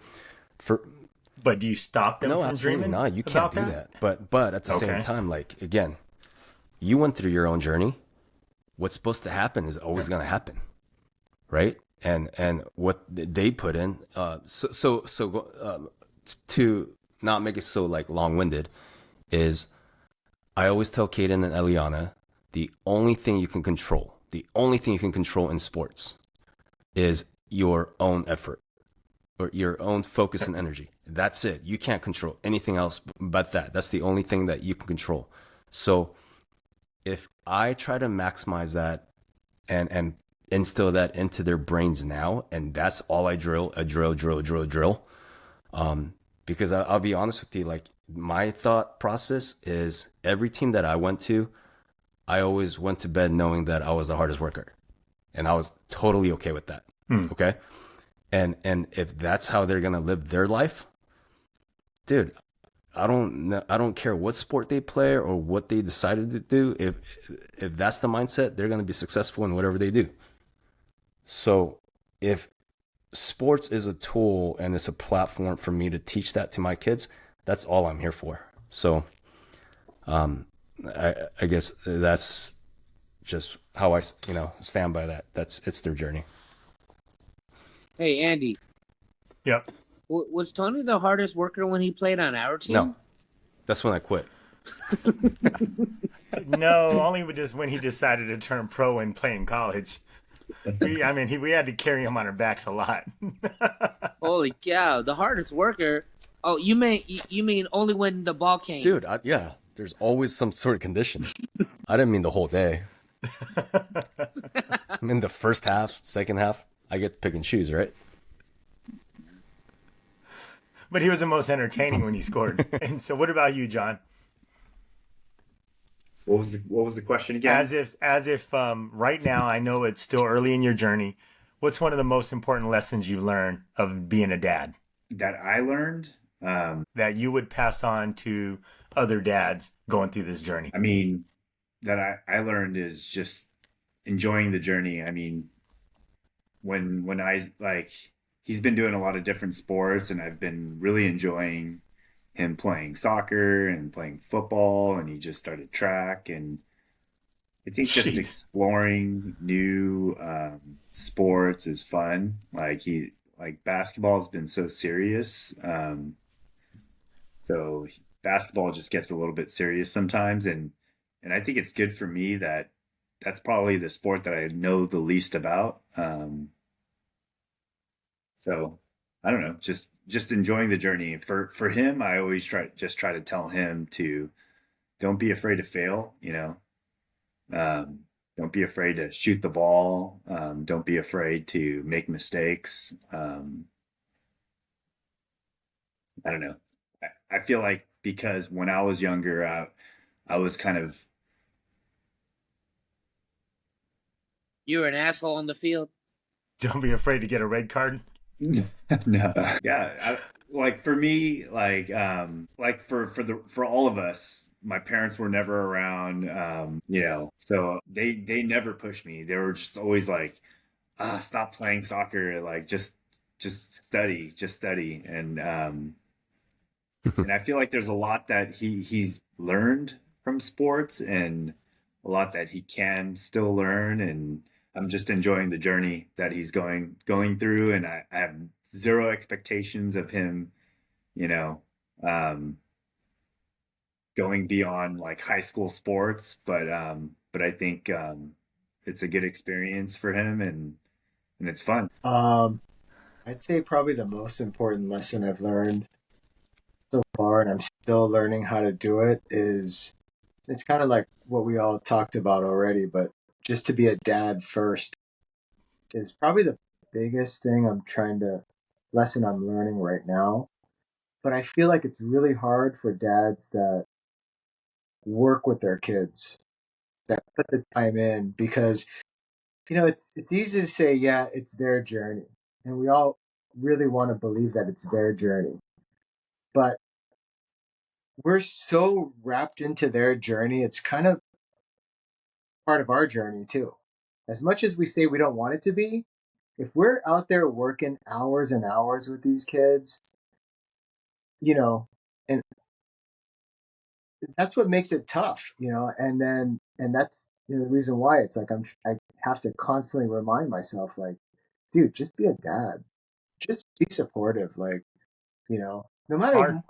But do you stop them no, from absolutely dreaming not. You can't about do that. But at the same Okay. time, like, again, you went through your own journey. What's supposed to happen is always going to happen, right? And what they put in. To not make it so like long-winded, is I always tell Kaden and Eliana, the only thing you can control in sports is your own effort or your own focus and energy. That's it. You can't control anything else but that. That's the only thing that you can control. So if I try to maximize that and instill that into their brains now, and that's all I drill, because I'll be honest with you, like, my thought process is every team that I went to, I always went to bed knowing that I was the hardest worker, and I was totally okay with that. Okay. And if that's how they're going to live their life, dude, I don't care what sport they play or what they decided to do. If that's the mindset, they're going to be successful in whatever they do. So if sports is a tool and it's a platform for me to teach that to my kids, that's all I'm here for. So I guess that's just how I stand by that. It's their journey. Hey, Andy, Yep. was Tony the hardest worker when he played on our team? No, that's when I quit. No, only just when he decided to turn pro and play in college. We had to carry him on our backs a lot. Holy cow, the hardest worker. Oh, you mean only when the ball came? Dude, yeah, there's always some sort of condition. I didn't mean the whole day. I mean the first half, second half, I get to pick and choose, right? But he was the most entertaining when he scored. And so what about you, John? What was the question again? As if right now, I know it's still early in your journey. What's one of the most important lessons you've learned of being a dad That I learned. that you would pass on to other dads going through this journey? I mean, that I learned is just enjoying the journey. I mean, when I like, he's been doing a lot of different sports, and I've been really enjoying him playing soccer and playing football, and he just started track, and I think just Jeez. exploring new sports is fun. Like basketball has been so serious, so basketball just gets a little bit serious sometimes, and I think it's good for me that that's probably the sport that I know the least about. So I don't know, just enjoying the journey. For him, I always try to tell him to don't be afraid to fail. Don't be afraid to shoot the ball. Don't be afraid to make mistakes. I don't know. I feel like because when I was younger, I was kind of You were an asshole on the field. Don't be afraid to get a red card. no, yeah. like for me, like for all of us, my parents were never around, so they never pushed me. They were just always like, stop playing soccer, like just study. And I feel like there's a lot that he's learned from sports, and a lot that he can still learn, and I'm just enjoying the journey that he's going through, and I have zero expectations of him, you know, um, going beyond like high school sports, but I think it's a good experience for him, and it's fun. Um, I'd say probably the most important lesson I've learned so far, and I'm still learning how to do it, is it's kind of like what we all talked about already, but just to be a dad first is probably the biggest thing lesson I'm learning right now. But I feel like it's really hard for dads that work with their kids, that put the time in, because it's easy to say, yeah, it's their journey, and we all really want to believe that it's their journey, but we're so wrapped into their journey, it's kind of part of our journey too. As much as we say we don't want it to be, if we're out there working hours and hours with these kids, you know, and that's what makes it tough, and that's the reason why it's like I have to constantly remind myself, like, dude, just be a dad, just be supportive, like, no matter Hard. what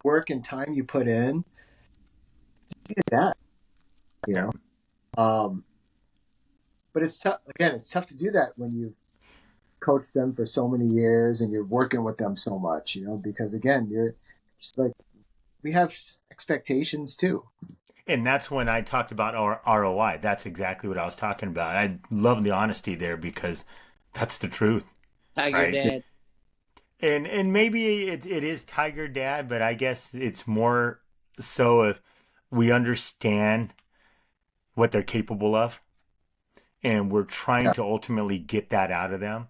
work and time you put in, be a dad, you Yeah. know. Um, but it's tough. Again, it's tough to do that when you coached them for so many years and you're working with them so much, because again, you're just like, we have expectations too. And that's when I talked about our ROI. That's exactly what I was talking about. I love the honesty there because that's the truth, Tiger right? Dad. And maybe it is Tiger Dad, but I guess it's more so if we understand what they're capable of, and we're trying Yeah. to ultimately get that out of them,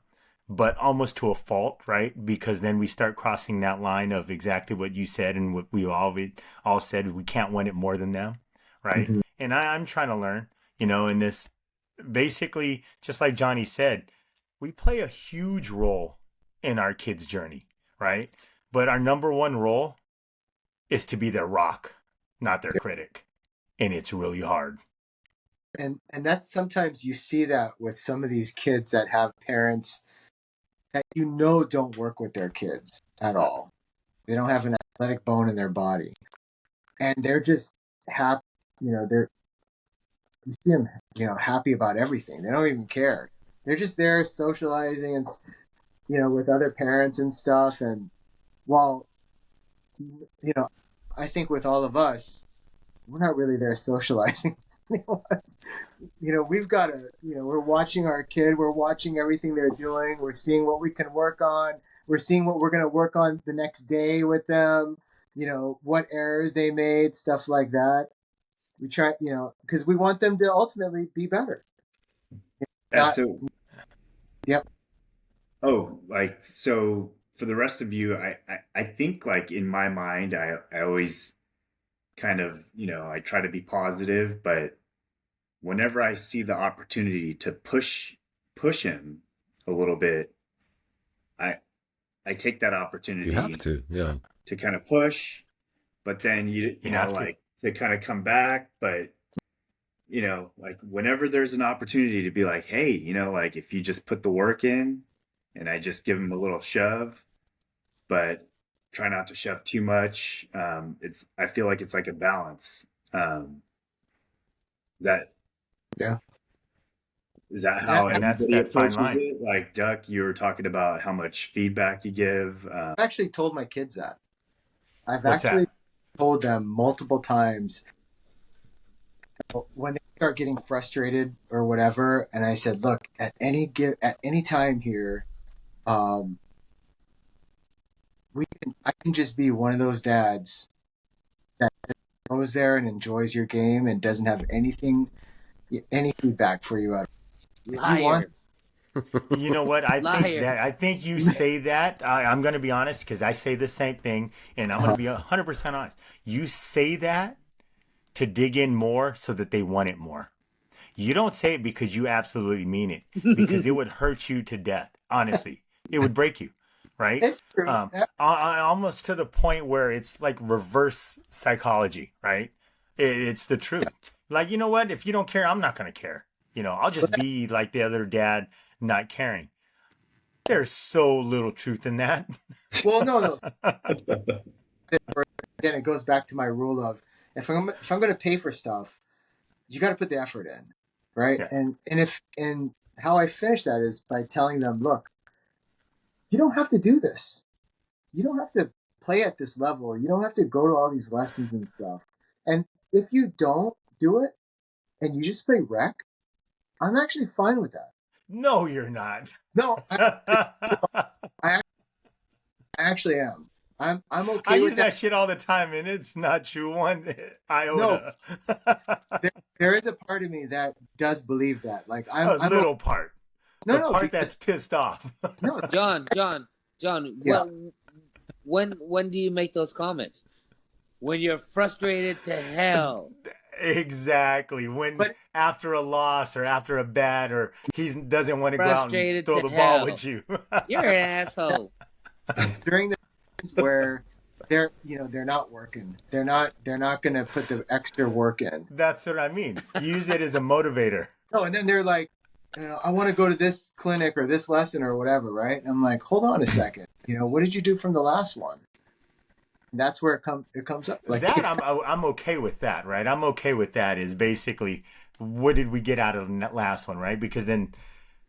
but almost to a fault, right? Because then we start crossing that line of exactly what you said and what we all said, we can't win it more than them, right? Mm-hmm. And I'm trying to learn, in this, basically, just like Johnny said, we play a huge role in our kids' journey, right? But our number one role is to be their rock, not their critic. And it's really hard. And that's, sometimes you see that with some of these kids that have parents that don't work with their kids at all. They don't have an athletic bone in their body, and they're just happy. They're you see them, happy about everything. They don't even care. They're just there socializing and with other parents and stuff. And while you know, I think with all of us, we're not really there socializing. We've got to, we're watching our kid, we're watching everything they're doing, we're seeing what we can work on, we're seeing what we're going to work on the next day with them, what errors they made, stuff like that. We try, because we want them to ultimately be better. Yeah, Not, so yep. like so for the rest of you, I think like in my mind, I always kind of, I try to be positive, but whenever I see the opportunity to push him a little bit, I I take that You have opportunity to, yeah. to kind of push, but then You have to. like to kind of come back, but like whenever there's an opportunity to be like, hey, like if you just put the work in, and I just give him a little shove, but try not to shove too much. I feel like it's like a balance. That Yeah. Is that Yeah. how And that's everybody that fine approaches line. it? Like Duck, you were talking about how much feedback you give. I've actually told my kids that. I've What's actually that? told them multiple times when they start getting frustrated or whatever, and I said, look, at any time here, um, I can just be one of those dads that goes there and enjoys your game and doesn't have any feedback for you at all. If you want, Liar. You know what? Liar. I think you say that. I'm going to be honest because I say the same thing, and I'm going to be 100% honest. You say that to dig in more so that they want it more. You don't say it because you absolutely mean it, because it would hurt you to death. Honestly, it would break you, right? It's true. Almost to the point where it's like reverse psychology, right? It's the truth. Like, you know what? If you don't care, I'm not going to care. I'll just be like the other dad, not caring. There's so little truth in that. Well, no. Again, it goes back to my rule of if I'm going to pay for stuff, you got to put the effort in, right? Yeah. And how I finish that is by telling them, look, you don't have to do this. You don't have to play at this level. You don't have to go to all these lessons and stuff. And if you don't do it and you just play rec, I'm actually fine with that. No, you're not. No, I actually am. I'm okay I with use that shit all the time, and it's not true one iota. There is a part of me that does believe that. Like I'm a little part. The part that's pissed off. No, John. Yeah. When do you make those comments? When you're frustrated to hell. Exactly. After a loss or after a bad, or he doesn't want to go out and throw the ball with you. You're an asshole. During the times where they're not working, they're not going to put the extra work in. That's what I mean. Use it as a motivator. No, and then they're like, I want to go to this clinic or this lesson or whatever, right? And I'm like, hold on a second. What did you do from the last one? And that's where it comes up. Like that, I'm okay with that, right? I'm okay with that. Is basically, what did we get out of that last one, right? Because then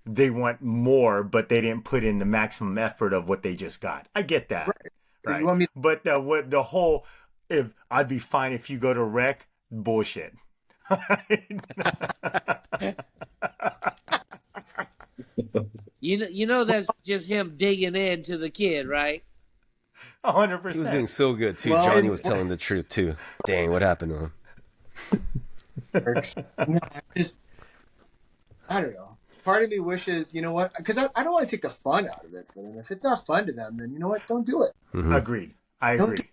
they want more, but they didn't put in the maximum effort of what they just got. I get that, right? But what the whole, if I'd be fine if you go to rec, bullshit. That's just him digging into the kid, right? 100%. He was doing so good too. Well, Johnny was telling the truth too. Dang, what happened to him? I don't know. Part of me wishes, you know what? Because I don't want to take the fun out of it for them. If it's not fun to them, then you know what? Don't do it. Mm-hmm. Agreed. I agree.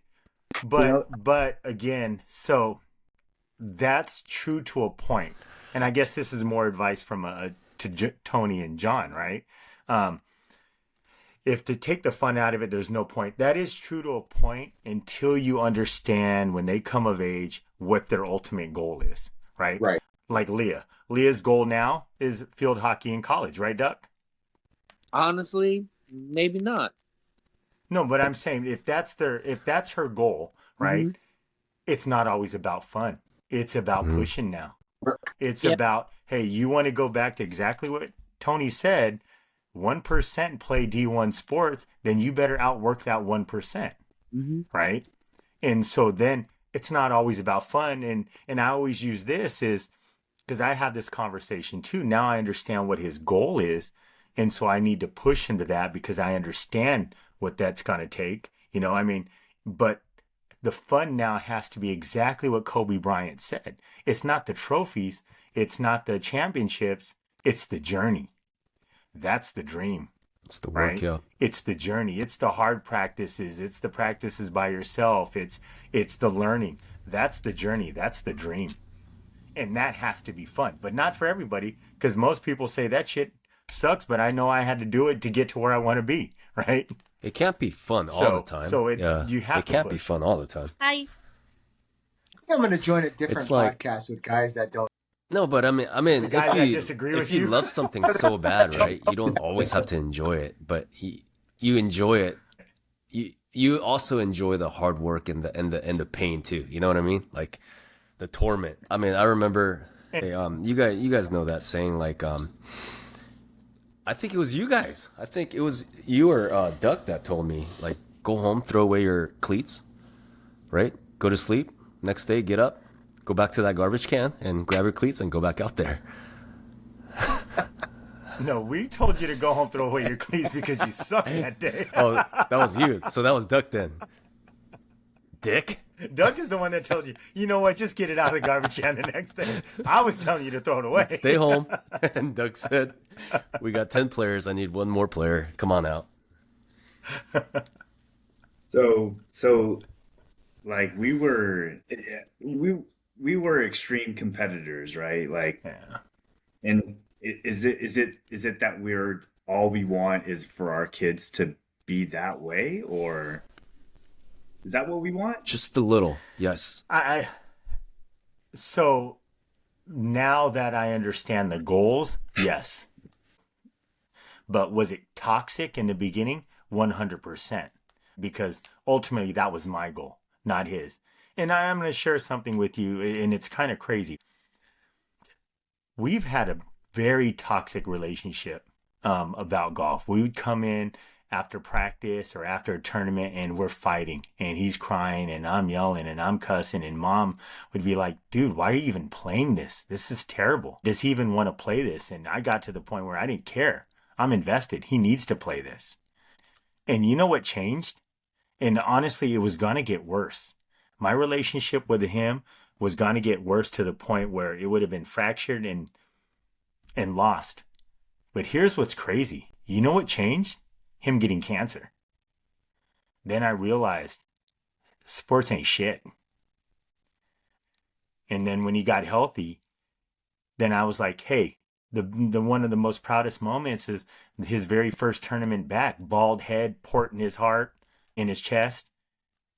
But again, so that's true to a point. And I guess this is more advice from Tony and John, right? If to take the fun out of it, there's no point. That is true to a point until you understand when they come of age what their ultimate goal is, right? Right. Like Leah. Leah's goal now is field hockey in college, right, Duck? Honestly, maybe not. No, but I'm saying if that's her goal, right? Mm-hmm. It's not always about fun. It's about pushing now. It's Yep. about, hey, you want to go back to exactly what Tony said, 1% play D1 sports, then you better outwork that 1%, right? And so then it's not always about fun. And I always use this is because I have this conversation too. Now I understand what his goal is. And so I need to push him to that because I understand what that's going to take. But the fun now has to be exactly what Kobe Bryant said. It's not the trophies. It's not the championships. It's the journey. That's the dream. It's the work, right? yeah. It's the journey. It's the hard practices. It's the practices by yourself. It's the learning. That's the journey. That's the dream. And that has to be fun, but not for everybody, because most people say that shit sucks, but I know I had to do it to get to where I want to be, right? It can't be fun all the time. You have it can't be fun all the time. Hi. I think I'm going to join a different It's like- podcast with guys that don't. No, but I mean, guys that disagree with if you you. love something so bad, right? You don't always have to enjoy it, but you enjoy it. You also enjoy the hard work and the pain too. You know what I mean? Like the torment. I mean, I remember. You guys know that saying, like, I think it was you guys. I think it was you or Duck that told me, like, go home, throw away your cleats, right? Go to sleep. Next day, get up. Go back to that garbage can and grab your cleats and go back out there. No, we told you to go home, throw away your cleats because you sucked that day. Oh, that was you. So that was Duck then. Dick. Doug is the one that told you, you know what, just get it out of the garbage can the next day. I was telling you to throw it away. Stay home. And Doug said, we got 10 players. I need one more player. Come on out. So like we were extreme competitors, right? Like, Yeah. and is it that we're all we want is for our kids to be that way, or is that what we want? Just a little. Yes. I so now that I understand the goals, yes. But was it toxic in the beginning? 100%. Because ultimately that was my goal, not his. And I'm going to share something with you, and it's kind of crazy. We've had a very toxic relationship about golf. We would come in after practice or after a tournament and we're fighting, and he's crying and I'm yelling and I'm cussing, and mom would be like, dude, why are you even playing this? This is terrible. Does he even want to play this? And I got to the point where I didn't care. I'm invested. He needs to play this. And you know what changed? And honestly, it was going to get worse. My relationship with him was going to get worse to the point where it would have been fractured and lost. But here's what's crazy. You know what changed? Him getting cancer. Then I realized sports ain't shit. And then when he got healthy, then I was like, hey, the one of the most proudest moments is his very first tournament back. Bald head, port in his heart, in his chest.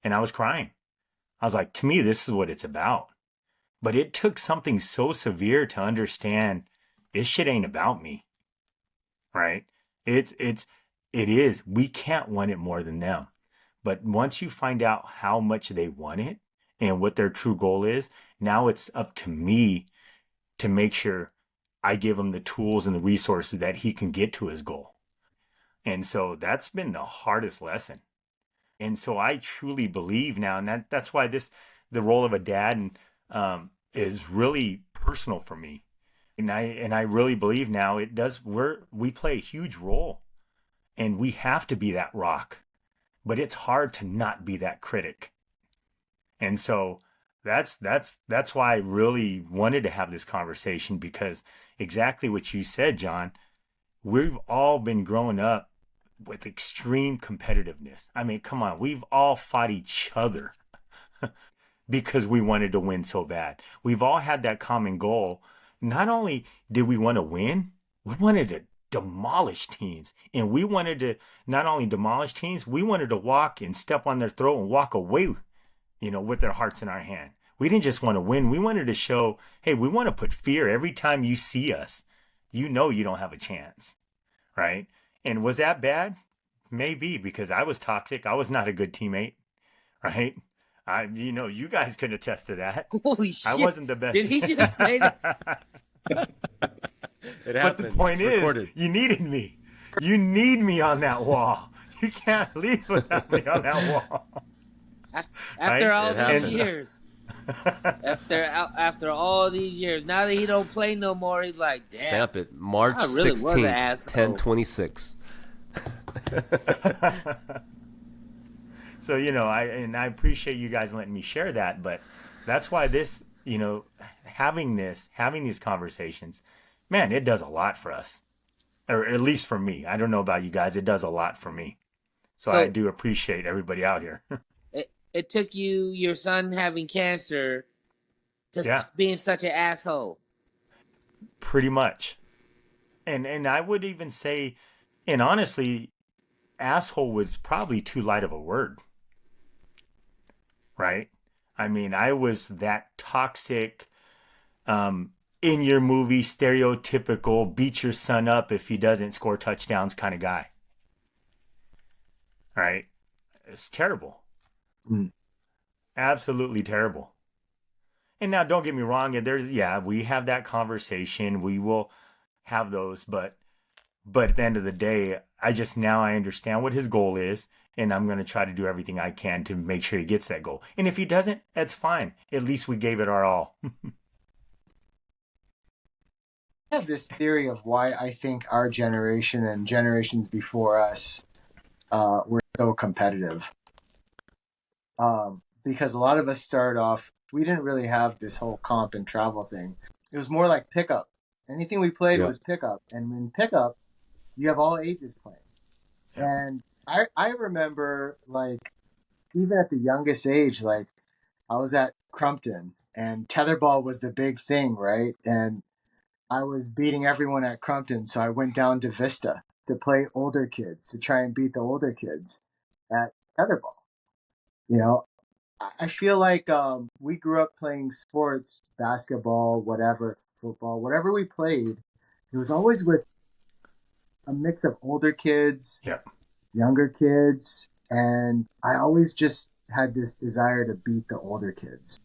And I was crying. I was like, to me, this is what it's about. But it took something so severe to understand this shit ain't about me. Right? It is. We can't want it more than them. But once you find out how much they want it and what their true goal is, now it's up to me to make sure I give him the tools and the resources that he can get to his goal. And so that's been the hardest lesson. And so I truly believe now, and that's why the role of a dad is really personal for me. And I really believe now we play a huge role, and we have to be that rock, but it's hard to not be that critic. And so that's why I really wanted to have this conversation, because exactly what you said, John, we've all been growing up with extreme competitiveness. I mean, come on, we've all fought each other because we wanted to win so bad. We've all had that common goal. Not only did we want to win, we wanted to demolish teams. And we wanted to not only demolish teams, we wanted to walk and step on their throat and walk away, with their hearts in our hand. We didn't just want to win. We wanted to show, hey, we want to put fear every time you see us. You know you don't have a chance, right? And was that bad? Maybe, because I was toxic. I was not a good teammate, right? You guys can attest to that. Holy shit. I wasn't the best. Did he just say that? It But the point is, you needed me. You need me on that wall. You can't leave without me on that wall. After all It these happened. years. After all these years. Now that he don't play no more, he's like, damn. Stamp it. March I really was an 16th, asshole. 10/26. So, I appreciate you guys letting me share that, but that's why this, having these conversations, man, it does a lot for us. Or at least for me. I don't know about you guys. It does a lot for me. So I do appreciate everybody out here. It took your son having cancer to stop being such an asshole. Pretty much. And I would even say, and honestly, asshole was probably too light of a word. Right? I mean, I was that toxic, in your movie, stereotypical, beat your son up if he doesn't score touchdowns kind of guy. Right? It's terrible. Absolutely terrible. And now don't get me wrong, we have that conversation. We will have those, but at the end of the day, I understand what his goal is, and I'm going to try to do everything I can to make sure he gets that goal. And if he doesn't, that's fine. At least we gave it our all. I have this theory of why I think our generation and generations before us were so competitive. because a lot of us started off, we didn't really have this whole comp and travel thing. It was more like pickup. Anything we played Yeah. was pickup. And in pickup, you have all ages playing. Yeah. And I remember, like, even at the youngest age, like, I was at Crumpton and tetherball was the big thing, right? And I was beating everyone at Crumpton, so I went down to Vista to play older kids, to try and beat the older kids at tetherball. You know, I feel like we grew up playing sports, basketball, whatever, football, whatever we played. It was always with a mix of older kids, Yep. younger kids, and I always just had this desire to beat the older kids.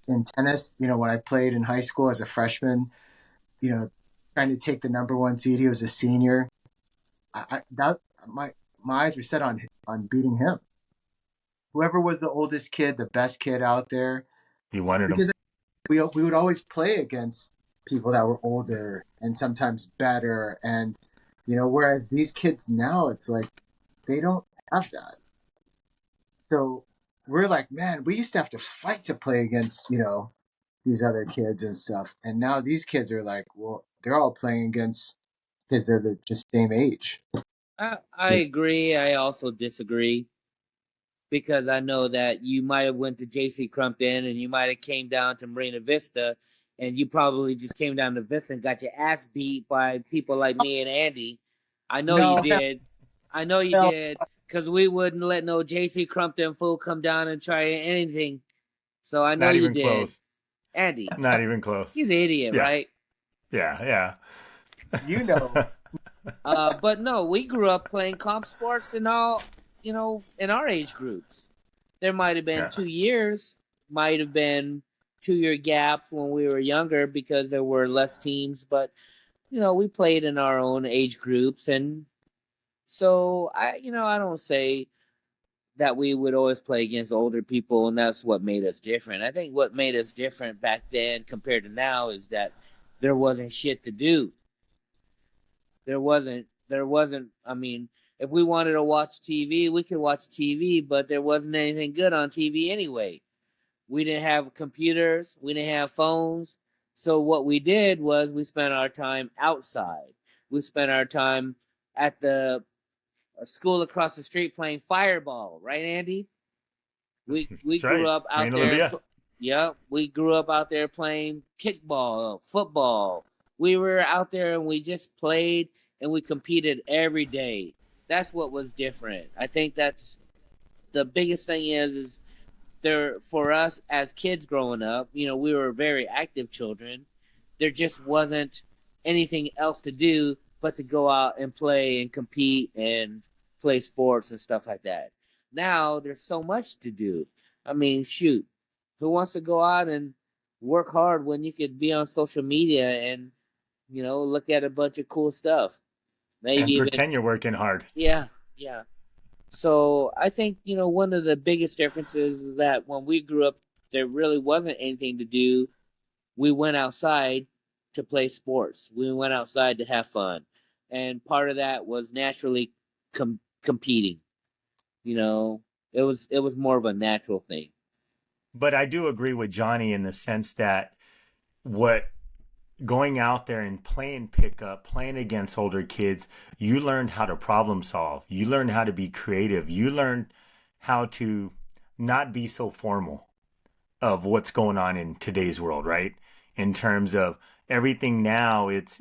In tennis, when I played in high school as a freshman, trying to take the number one seed, he was a senior. My eyes were set on beating him. Whoever was the oldest kid, the best kid out there, You wanted them. because we would always play against people that were older and sometimes better, and whereas these kids now, it's like they don't have that. So we're like, man, we used to have to fight to play against these other kids and stuff, and now these kids are like, well, they're all playing against kids that are just same age. I agree. I also disagree because I know that you might have went to JC Crumpton and you might have came down to Marina Vista, and you probably just came down to Vista and got your ass beat by people like me and Andy. I know No. you did. I know you No. did because we wouldn't let no JC Crumpton fool come down and try anything. So I know Not you even did. close. Andy, Not even close. he's an idiot, Yeah. right? Yeah. You know. But no, we grew up playing comp sports and all, in our age groups. There might have been Yeah. 2 years, might have been 2 year gaps when we were younger because there were less teams, but we played in our own age groups, and so I don't say that we would always play against older people and that's what made us different. I think what made us different back then compared to now is that there wasn't shit to do. There wasn't. I mean, if we wanted to watch TV, we could watch TV, but there wasn't anything good on TV anyway. We didn't have computers. We didn't have phones. So what we did was we spent our time outside. We spent our time at the school across the street playing fireball, right, Andy? We That's grew right. up out Marina there. Olivia. Yeah, we grew up out there playing kickball, football. We were out there and we just played and we competed every day. That's what was different. I think that's the biggest thing is there for us as kids growing up. We were very active children. There just wasn't anything else to do but to go out and play and compete and play sports and stuff like that. Now there's so much to do. I mean, shoot, who wants to go out and work hard when you could be on social media and look at a bunch of cool stuff? And Maybe even pretend you're working hard. yeah. So I think one of the biggest differences is that when we grew up, there really wasn't anything to do. We went outside to play sports. We went outside to have fun, and part of that was naturally competing. It was more of a natural thing. But I do agree with Johnny in the sense that what going out there and playing pickup, playing against older kids, you learned how to problem solve. You learned how to be creative. You learned how to not be so formal of what's going on in today's world, right? In terms of everything now, it's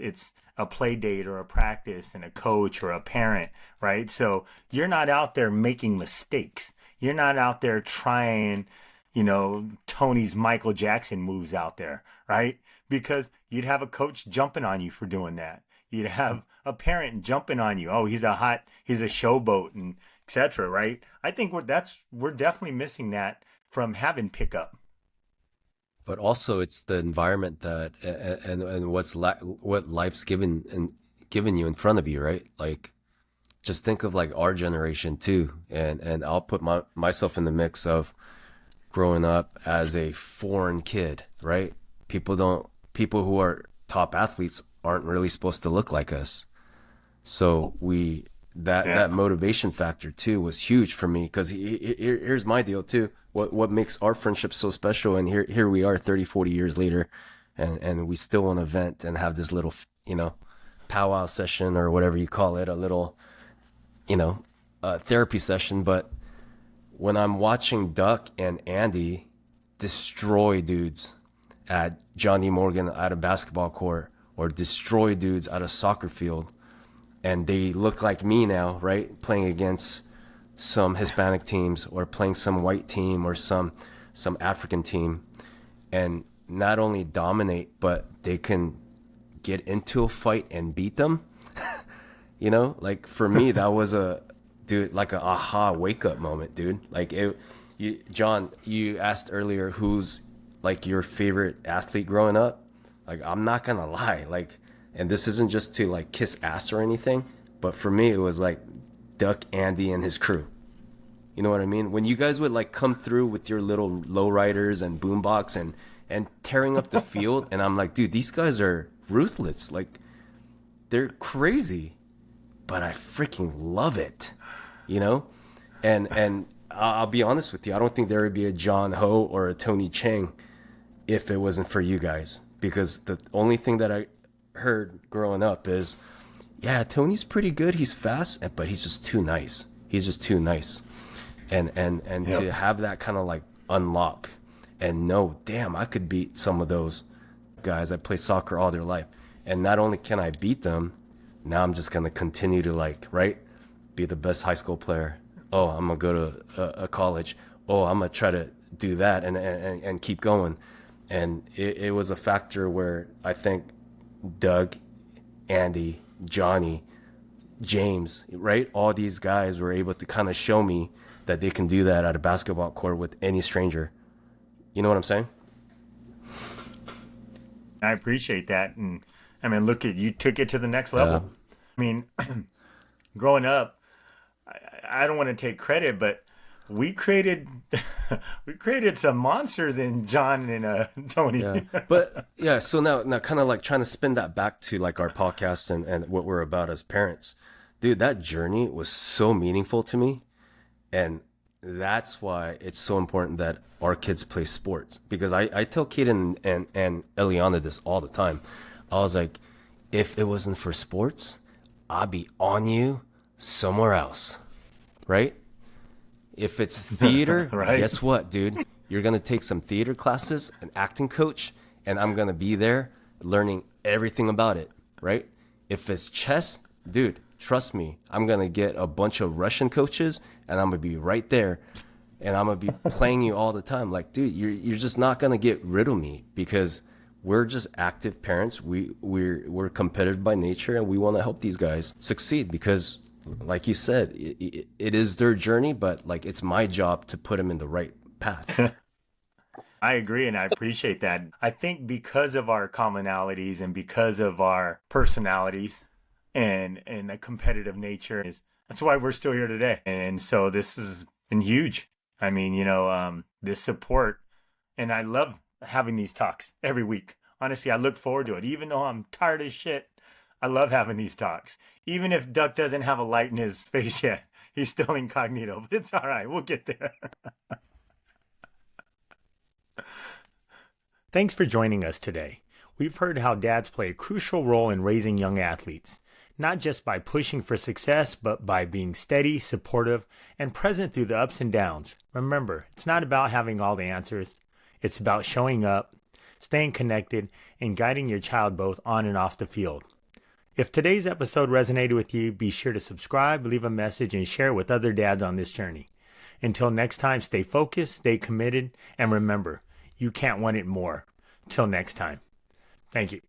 a play date or a practice and a coach or a parent, right? So you're not out there making mistakes. You're not out there trying, Tony's Michael Jackson moves out there, right? Because you'd have a coach jumping on you for doing that. You'd have a parent jumping on you. Oh, he's a showboat and etc. Right? I think we're definitely missing that from having pickup. But also, it's the environment that and what life's given you in front of you, right? Like, just think of like our generation too, and I'll put myself in the mix of growing up as a foreign kid, right? People who are top athletes aren't really supposed to look like us. So we that motivation factor too was huge for me, because here's my deal too. What makes our friendship so special, and here we are 30, 40 years later, and we still want to vent and have this little, powwow session or whatever you call it, a little, therapy session. But when I'm watching Duck and Andy destroy dudes at Johnny Morgan at a basketball court, or destroy dudes at a soccer field, and they look like me now, right? Playing against some Hispanic teams, or playing some white team, or some African team, and not only dominate, but they can get into a fight and beat them. Like for me, that was like a aha wake up moment, dude. Like John, you asked earlier who's like your favorite athlete growing up. Like, I'm not gonna lie, like, and this isn't just to like kiss ass or anything, but for me it was like Duck, Andy, and his crew. You know what I mean? When you guys would like come through with your little lowriders and boombox and tearing up the field, and I'm like, dude, these guys are ruthless. Like, they're crazy, but I freaking love it, And I'll be honest with you, I don't think there would be a John Ho or a Tony Chang if it wasn't for you guys. Because the only thing that I heard growing up is, yeah, Tony's pretty good. He's fast, but he's just too nice. He's just too nice. And yep. To have that kind of like unlock and know, damn, I could beat some of those guys that play soccer all their life. And not only can I beat them, now I'm just going to continue to be the best high school player. Oh, I'm going to go to a college. Oh, I'm going to try to do that and keep going. And it was a factor where I think Doug, Andy, Johnny, James, right? All these guys were able to kind of show me that they can do that at a basketball court with any stranger. You know what I'm saying? I appreciate that. And I mean, look at you, took it to the next level. I mean, growing up, I don't want to take credit, but we created some monsters in John and Tony. Yeah. But yeah, so now kind of like trying to spin that back to like our podcast and what we're about as parents. Dude, that journey was so meaningful to me. And that's why it's so important that our kids play sports. Because I tell Kaden and Eliana this all the time. I was like, if it wasn't for sports, I'd be on you somewhere else. Right? If it's theater, right. Guess what, dude? You're going to take some theater classes, an acting coach, and I'm going to be there learning everything about it, right? If it's chess, dude, trust me, I'm going to get a bunch of Russian coaches, and I'm going to be right there, and I'm going to be playing you all the time. Like, dude, you're just not going to get rid of me, because we're just active parents. We're competitive by nature, and we want to help these guys succeed, because like you said, it is their journey, but like it's my job to put them in the right path. I agree, and I appreciate that. I think because of our commonalities and because of our personalities and the competitive nature, that's why we're still here today. And so this has been huge. I mean, this support, and I love having these talks every week. Honestly, I look forward to it, even though I'm tired as shit. I love having these talks. Even if Duck doesn't have a light in his face yet, he's still incognito, but it's all right. We'll get there. Thanks for joining us today. We've heard how dads play a crucial role in raising young athletes, not just by pushing for success, but by being steady, supportive, and present through the ups and downs. Remember, it's not about having all the answers. It's about showing up, staying connected, and guiding your child both on and off the field. If today's episode resonated with you, be sure to subscribe, leave a message, and share it with other dads on this journey. Until next time, stay focused, stay committed, and remember, you can't want it more. Till next time. Thank you.